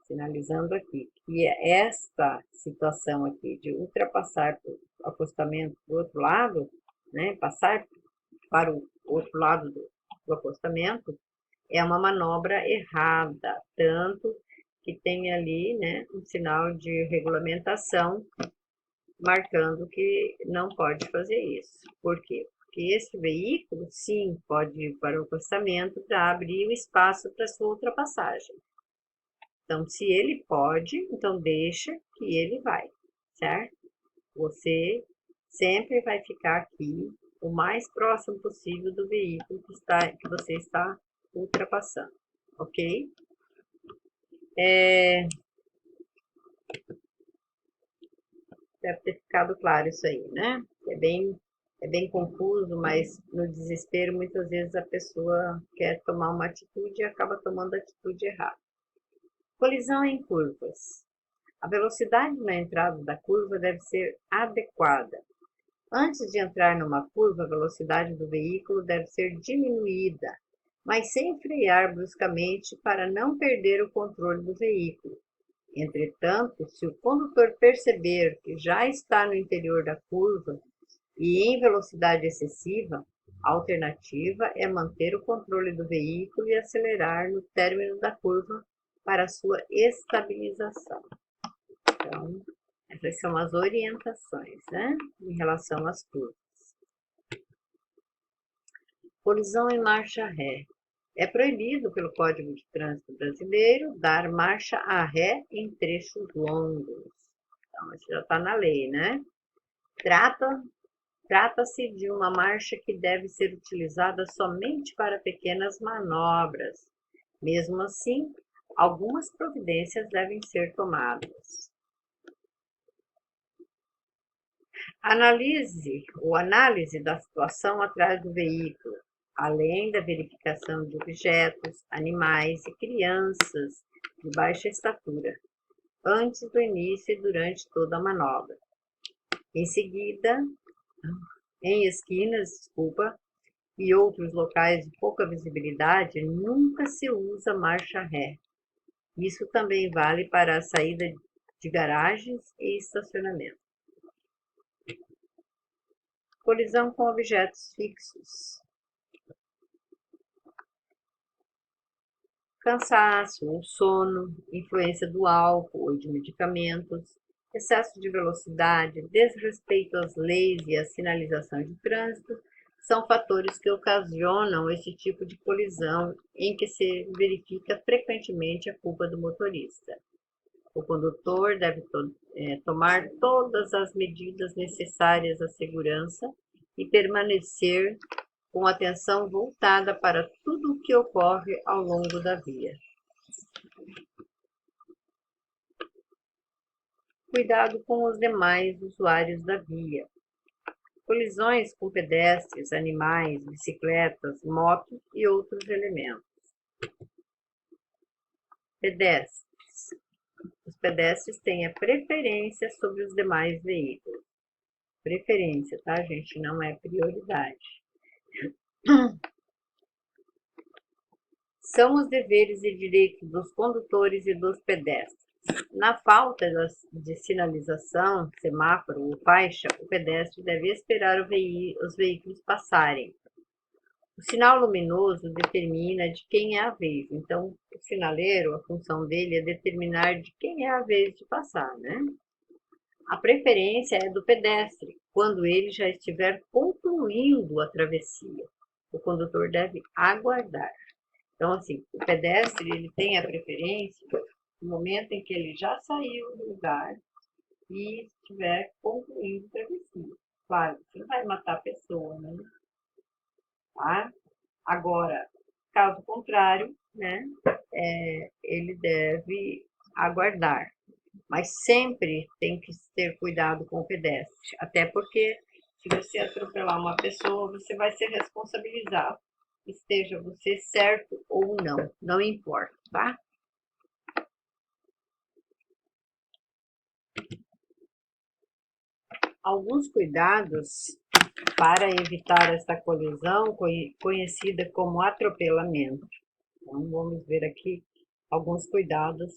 Speaker 1: Sinalizando aqui que esta situação aqui de ultrapassar o acostamento do outro lado, né? Passar para o outro lado do acostamento, é uma manobra errada, tanto que tem ali, né, um sinal de regulamentação marcando que não pode fazer isso. Por quê? Porque esse veículo, sim, pode ir para o acostamento para abrir o espaço para sua ultrapassagem. Então, se ele pode, então deixa que ele vai, certo? Você sempre vai ficar aqui o mais próximo possível do veículo que você está ultrapassando, ok? Deve ter ficado claro isso aí, né? É bem confuso, mas no desespero, muitas vezes a pessoa quer tomar uma atitude e acaba tomando a atitude errada. Colisão em curvas. A velocidade na entrada da curva deve ser adequada. Antes de entrar numa curva, a velocidade do veículo deve ser diminuída, mas sem frear bruscamente para não perder o controle do veículo. Entretanto, se o condutor perceber que já está no interior da curva e em velocidade excessiva, a alternativa é manter o controle do veículo e acelerar no término da curva para sua estabilização. Então, essas são as orientações, né, em relação às curvas. Colisão em marcha ré. É proibido pelo Código de Trânsito Brasileiro dar marcha a ré em trechos longos. Então, isso já está na lei, né? Trata-se de uma marcha que deve ser utilizada somente para pequenas manobras. Mesmo assim, algumas providências devem ser tomadas. Análise da situação atrás do veículo, além da verificação de objetos, animais e crianças de baixa estatura, antes do início e durante toda a manobra. Em seguida, em esquinas, e outros locais de pouca visibilidade, nunca se usa marcha ré. Isso também vale para a saída de garagens e estacionamento. Colisão com objetos fixos. Cansaço ou sono, influência do álcool ou de medicamentos, excesso de velocidade, desrespeito às leis e à sinalização de trânsito são fatores que ocasionam esse tipo de colisão em que se verifica frequentemente a culpa do motorista. O condutor deve tomar todas as medidas necessárias à segurança e permanecer com atenção voltada para tudo o que ocorre ao longo da via. Cuidado com os demais usuários da via. Colisões com pedestres, animais, bicicletas, motos e outros elementos. Pedestres. Os pedestres têm a preferência sobre os demais veículos. Preferência, tá, gente? Não é prioridade. São os deveres e direitos dos condutores e dos pedestres. Na falta de sinalização, semáforo ou faixa, o pedestre deve esperar os veículos passarem. O sinal luminoso determina de quem é a vez. Então, o sinaleiro, a função dele é determinar de quem é a vez de passar, né? A preferência é do pedestre, quando ele já estiver concluindo a travessia. O condutor deve aguardar. Então, assim, o pedestre ele tem a preferência no momento em que ele já saiu do lugar e estiver concluindo a travessia. Claro, você não vai matar a pessoa, né? Tá? Agora, caso contrário, né, ele deve aguardar. Mas sempre tem que ter cuidado com o pedestre, até porque se você atropelar uma pessoa, você vai ser responsabilizado. Esteja você certo ou não, não importa, tá? Alguns cuidados para evitar esta colisão, conhecida como atropelamento. Então, vamos ver aqui alguns cuidados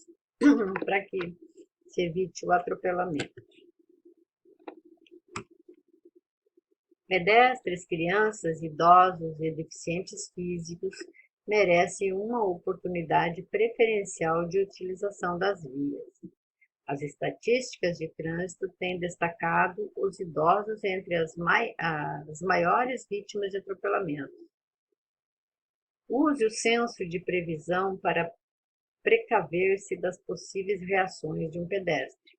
Speaker 1: para que se evite o atropelamento. Pedestres, crianças, idosos e deficientes físicos merecem uma oportunidade preferencial de utilização das vias. As estatísticas de trânsito têm destacado os idosos entre as maiores vítimas de atropelamento. Use o senso de previsão para precaver-se das possíveis reações de um pedestre.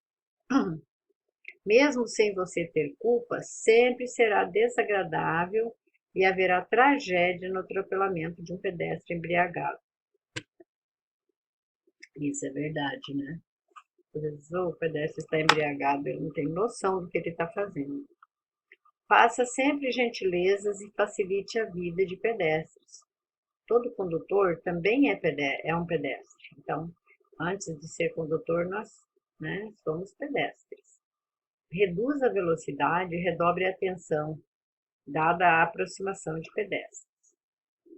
Speaker 1: Mesmo sem você ter culpa, sempre será desagradável e haverá tragédia no atropelamento de um pedestre embriagado. Isso é verdade, né? Às vezes o pedestre está embriagado, ele não tem noção do que ele está fazendo. Faça sempre gentilezas e facilite a vida de pedestres. Todo condutor também é um pedestre. Então, antes de ser condutor, nós, né, somos pedestres. Reduza a velocidade e redobre a atenção, dada a aproximação de pedestres.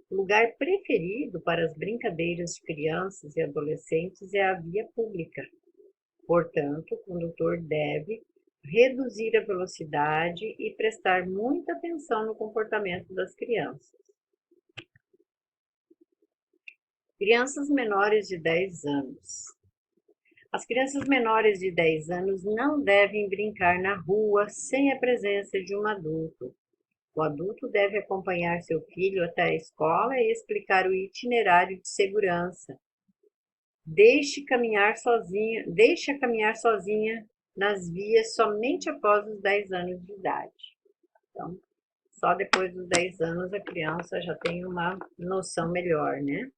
Speaker 1: O lugar preferido para as brincadeiras de crianças e adolescentes é a via pública. Portanto, o condutor deve reduzir a velocidade e prestar muita atenção no comportamento das crianças. Crianças menores de 10 anos. As crianças menores de 10 anos não devem brincar na rua sem a presença de um adulto. O adulto deve acompanhar seu filho até a escola e explicar o itinerário de segurança. Deixe a caminhar sozinha nas vias somente após os 10 anos de idade. Então, só depois dos 10 anos a criança já tem uma noção melhor, né?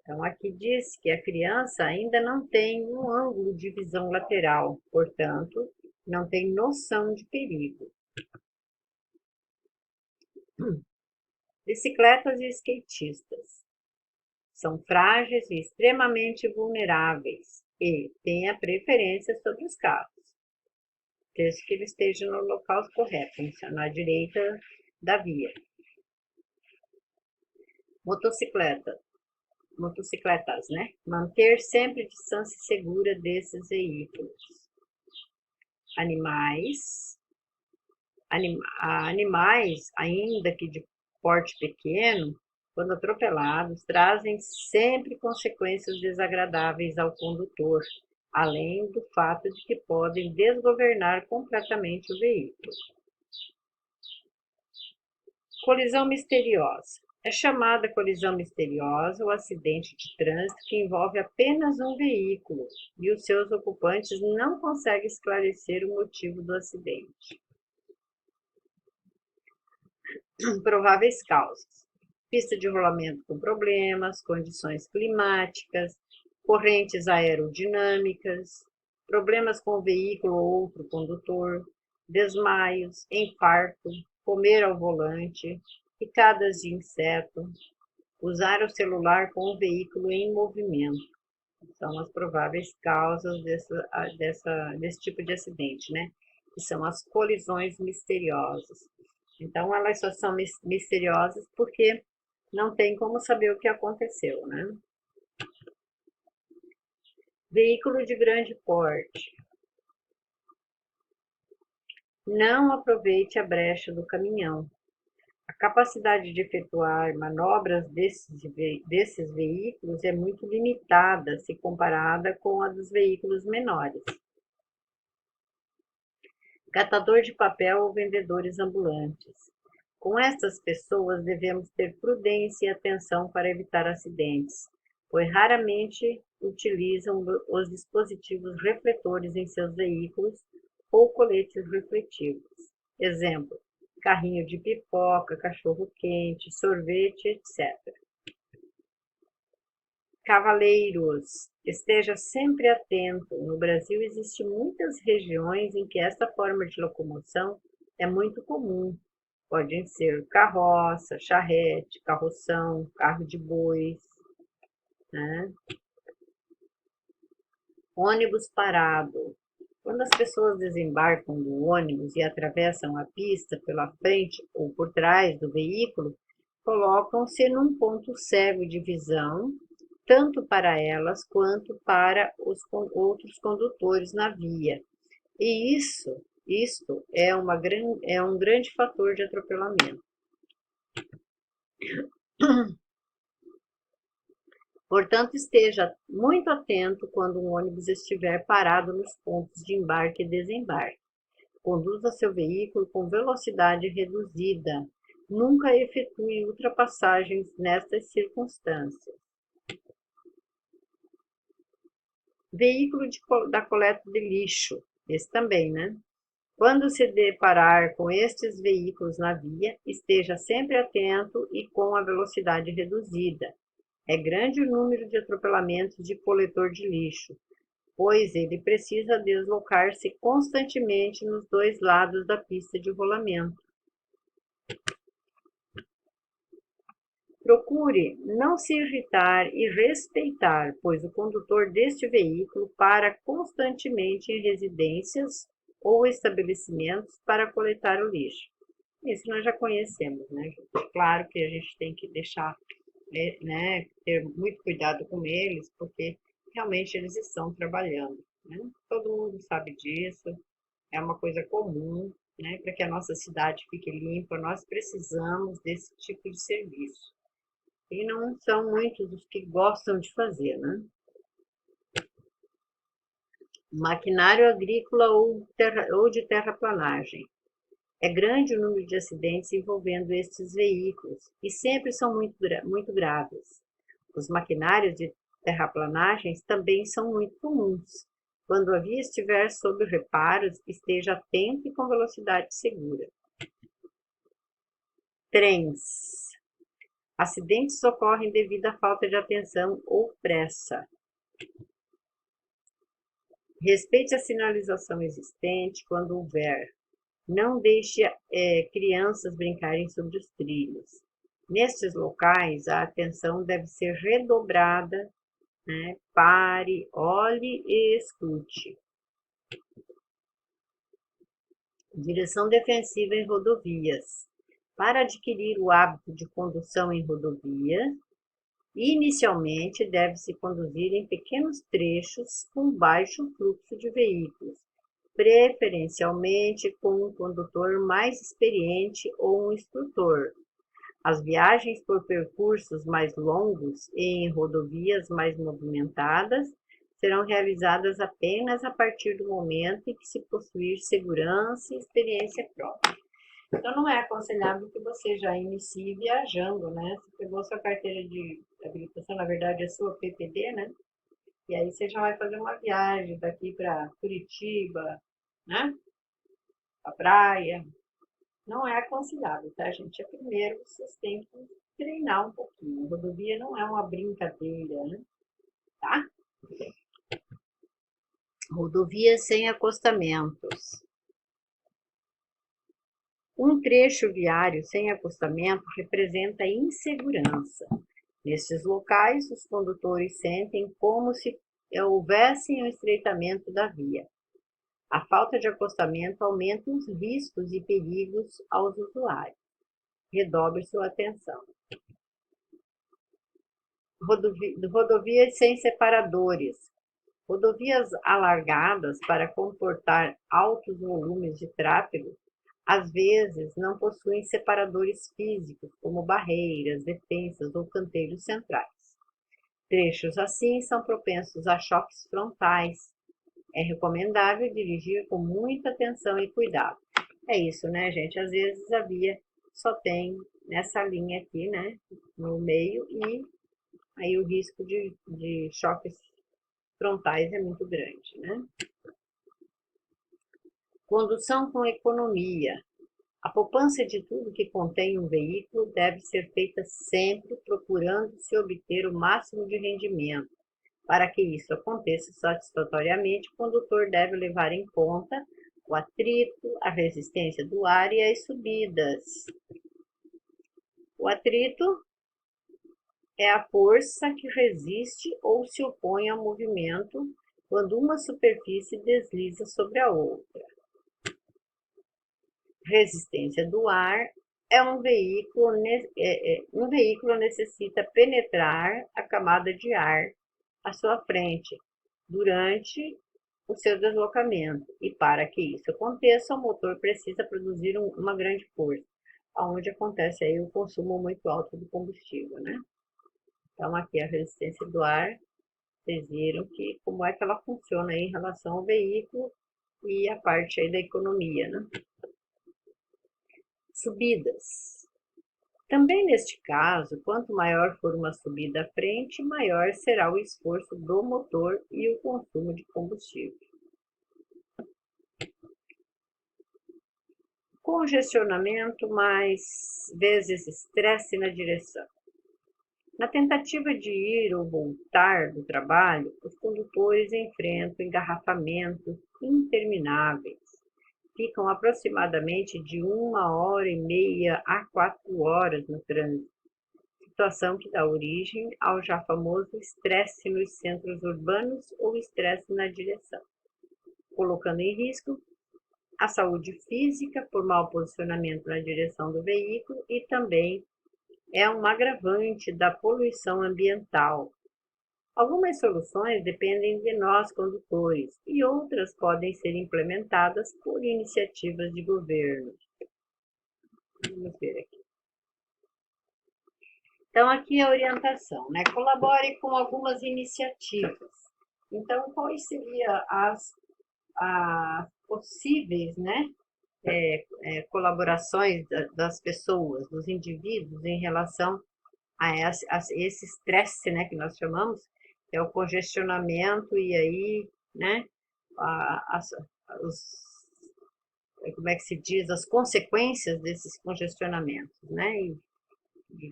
Speaker 1: Então, aqui diz que a criança ainda não tem um ângulo de visão lateral, portanto, não tem noção de perigo. Bicicletas e skatistas são frágeis e extremamente vulneráveis e têm a preferência sobre os carros, desde que ele esteja no local correto, na direita da via. Motocicletas, né? Manter sempre distância segura desses veículos. Animais, ainda que de porte pequeno, quando atropelados, trazem sempre consequências desagradáveis ao condutor, além do fato de que podem desgovernar completamente o veículo. Colisão misteriosa. É chamada colisão misteriosa o acidente de trânsito que envolve apenas um veículo e os seus ocupantes não conseguem esclarecer o motivo do acidente. Prováveis causas: pista de rolamento com problemas, condições climáticas, correntes aerodinâmicas, problemas com o veículo ou outro condutor, desmaios, infarto, comer ao volante, picadas de inseto, usar o celular com o veículo em movimento. São as prováveis causas desse tipo de acidente, né? Que são as colisões misteriosas. Então, elas só são misteriosas porque não tem como saber o que aconteceu, né? Veículo de grande porte. Não aproveite a brecha do caminhão. A capacidade de efetuar manobras desses veículos é muito limitada se comparada com a dos veículos menores. Catador de papel ou vendedores ambulantes. Com estas pessoas devemos ter prudência e atenção para evitar acidentes, pois raramente utilizam os dispositivos refletores em seus veículos ou coletes refletivos. Exemplo: carrinho de pipoca, cachorro-quente, sorvete, etc. Cavaleiros, esteja sempre atento. No Brasil existem muitas regiões em que esta forma de locomoção é muito comum. Podem ser carroça, charrete, carroção, carro de bois, né? Ônibus parado. Quando as pessoas desembarcam do ônibus e atravessam a pista pela frente ou por trás do veículo, colocam-se num ponto cego de visão, tanto para elas quanto para os outros condutores na via. E isto é um grande fator de atropelamento. Portanto, esteja muito atento quando um ônibus estiver parado nos pontos de embarque e desembarque. Conduza seu veículo com velocidade reduzida. Nunca efetue ultrapassagens nestas circunstâncias. Veículo da coleta de lixo. Esse também, né? Quando se deparar com estes veículos na via, esteja sempre atento e com a velocidade reduzida. É grande o número de atropelamentos de coletor de lixo, pois ele precisa deslocar-se constantemente nos dois lados da pista de rolamento. Procure não se irritar e respeitar, pois o condutor deste veículo para constantemente em residências ou estabelecimentos para coletar o lixo. Isso nós já conhecemos, né? Claro que a gente tem que deixar, né, ter muito cuidado com eles, porque realmente eles estão trabalhando, né? Todo mundo sabe disso, é uma coisa comum, né? Para que a nossa cidade fique limpa, nós precisamos desse tipo de serviço. E não são muitos os que gostam de fazer, né? Maquinário agrícola ou de terraplanagem. É grande o número de acidentes envolvendo estes veículos e sempre são muito graves. Os maquinários de terraplanagens também são muito comuns. Quando a via estiver sob reparos, esteja atento e com velocidade segura. Trens. Acidentes ocorrem devido à falta de atenção ou pressa. Respeite a sinalização existente quando houver. Não deixe crianças brincarem sobre os trilhos. Nestes locais, a atenção deve ser redobrada, né? Pare, olhe e escute. Direção defensiva em rodovias. Para adquirir o hábito de condução em rodovia, inicialmente deve-se conduzir em pequenos trechos com baixo fluxo de veículos, preferencialmente com um condutor mais experiente ou um instrutor. As viagens por percursos mais longos e em rodovias mais movimentadas serão realizadas apenas a partir do momento em que se possuir segurança e experiência própria. Então, não é aconselhável que você já inicie viajando, né? Você pegou sua carteira de habilitação, na verdade, a sua PPD, né? E aí você já vai fazer uma viagem daqui para Curitiba, né? A praia. Não é aconselhável, tá, gente? Primeiro vocês têm que treinar um pouquinho. A rodovia não é uma brincadeira, né? Tá? Rodovias sem acostamentos. Um trecho viário sem acostamento representa insegurança. Nestes locais, os condutores sentem como se houvesse um estreitamento da via. A falta de acostamento aumenta os riscos e perigos aos usuários. Redobre sua atenção. Rodovias sem separadores. Rodovias alargadas para comportar altos volumes de tráfego às vezes não possuem separadores físicos, como barreiras, defensas ou canteiros centrais. Trechos assim são propensos a choques frontais. É recomendável dirigir com muita atenção e cuidado. É isso, né, gente? Às vezes a via só tem nessa linha aqui, né, no meio, e aí o risco de choques frontais é muito grande, né? Condução com economia. A poupança de tudo que contém um veículo deve ser feita sempre procurando se obter o máximo de rendimento. Para que isso aconteça satisfatoriamente, o condutor deve levar em conta o atrito, a resistência do ar e as subidas. O atrito é a força que resiste ou se opõe ao movimento quando uma superfície desliza sobre a outra. Resistência do ar é um veículo necessita penetrar a camada de ar à sua frente durante o seu deslocamento, e para que isso aconteça, o motor precisa produzir uma grande força, onde acontece aí o consumo muito alto do combustível, né? Então aqui a resistência do ar, vocês viram que como é que ela funciona aí em relação ao veículo e a parte aí da economia, né? Subidas. Também neste caso, quanto maior for uma subida à frente, maior será o esforço do motor e o consumo de combustível. Congestionamento mais vezes estresse na direção. Na tentativa de ir ou voltar do trabalho, os condutores enfrentam engarrafamentos intermináveis. Ficam aproximadamente de 1h30 a 4 horas no trânsito, situação que dá origem ao já famoso estresse nos centros urbanos ou estresse na direção, colocando em risco a saúde física por mau posicionamento na direção do veículo e também é um agravante da poluição ambiental. Algumas soluções dependem de nós condutores e outras podem ser implementadas por iniciativas de governo. Vamos ver aqui. Então, aqui a orientação, né? Colabore com algumas iniciativas. Então, quais seriam as possíveis, né, colaborações das pessoas, dos indivíduos em relação a esse estresse, né, que nós chamamos, que é o congestionamento e aí, né, como é que se diz, as consequências desses congestionamentos, né, e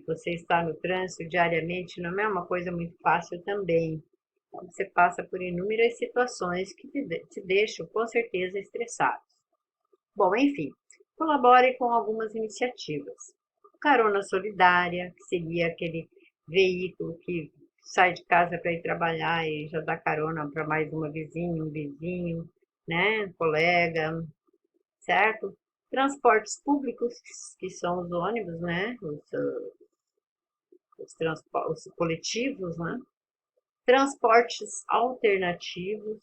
Speaker 1: você estar no trânsito diariamente não é uma coisa muito fácil também. Então, você passa por inúmeras situações que te deixam, com certeza, estressado. Bom, enfim, colabore com algumas iniciativas. Carona solidária, que seria aquele veículo que sai de casa para ir trabalhar e já dá carona para mais uma vizinha, um vizinho, né, colega, certo? Transportes públicos, que são os ônibus, né? Os coletivos, né? Transportes alternativos,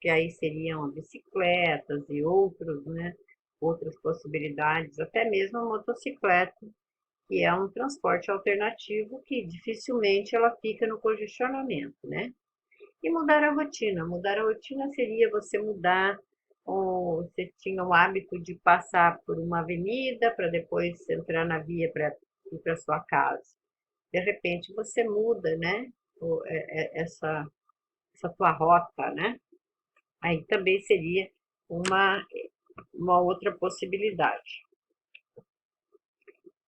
Speaker 1: que aí seriam bicicletas e outros, né? Outras possibilidades, até mesmo a motocicleta, que é um transporte alternativo que dificilmente ela fica no congestionamento, né? E mudar a rotina. Mudar a rotina seria você mudar, ou você tinha o hábito de passar por uma avenida para depois entrar na via para ir para sua casa. De repente você muda, né? Essa tua rota, né? Aí também seria uma, uma outra possibilidade.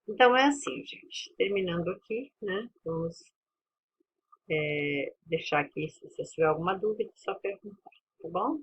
Speaker 1: Então é assim, gente. Terminando aqui, né? Vamos deixar aqui, se você tiver alguma dúvida, é só perguntar, tá bom?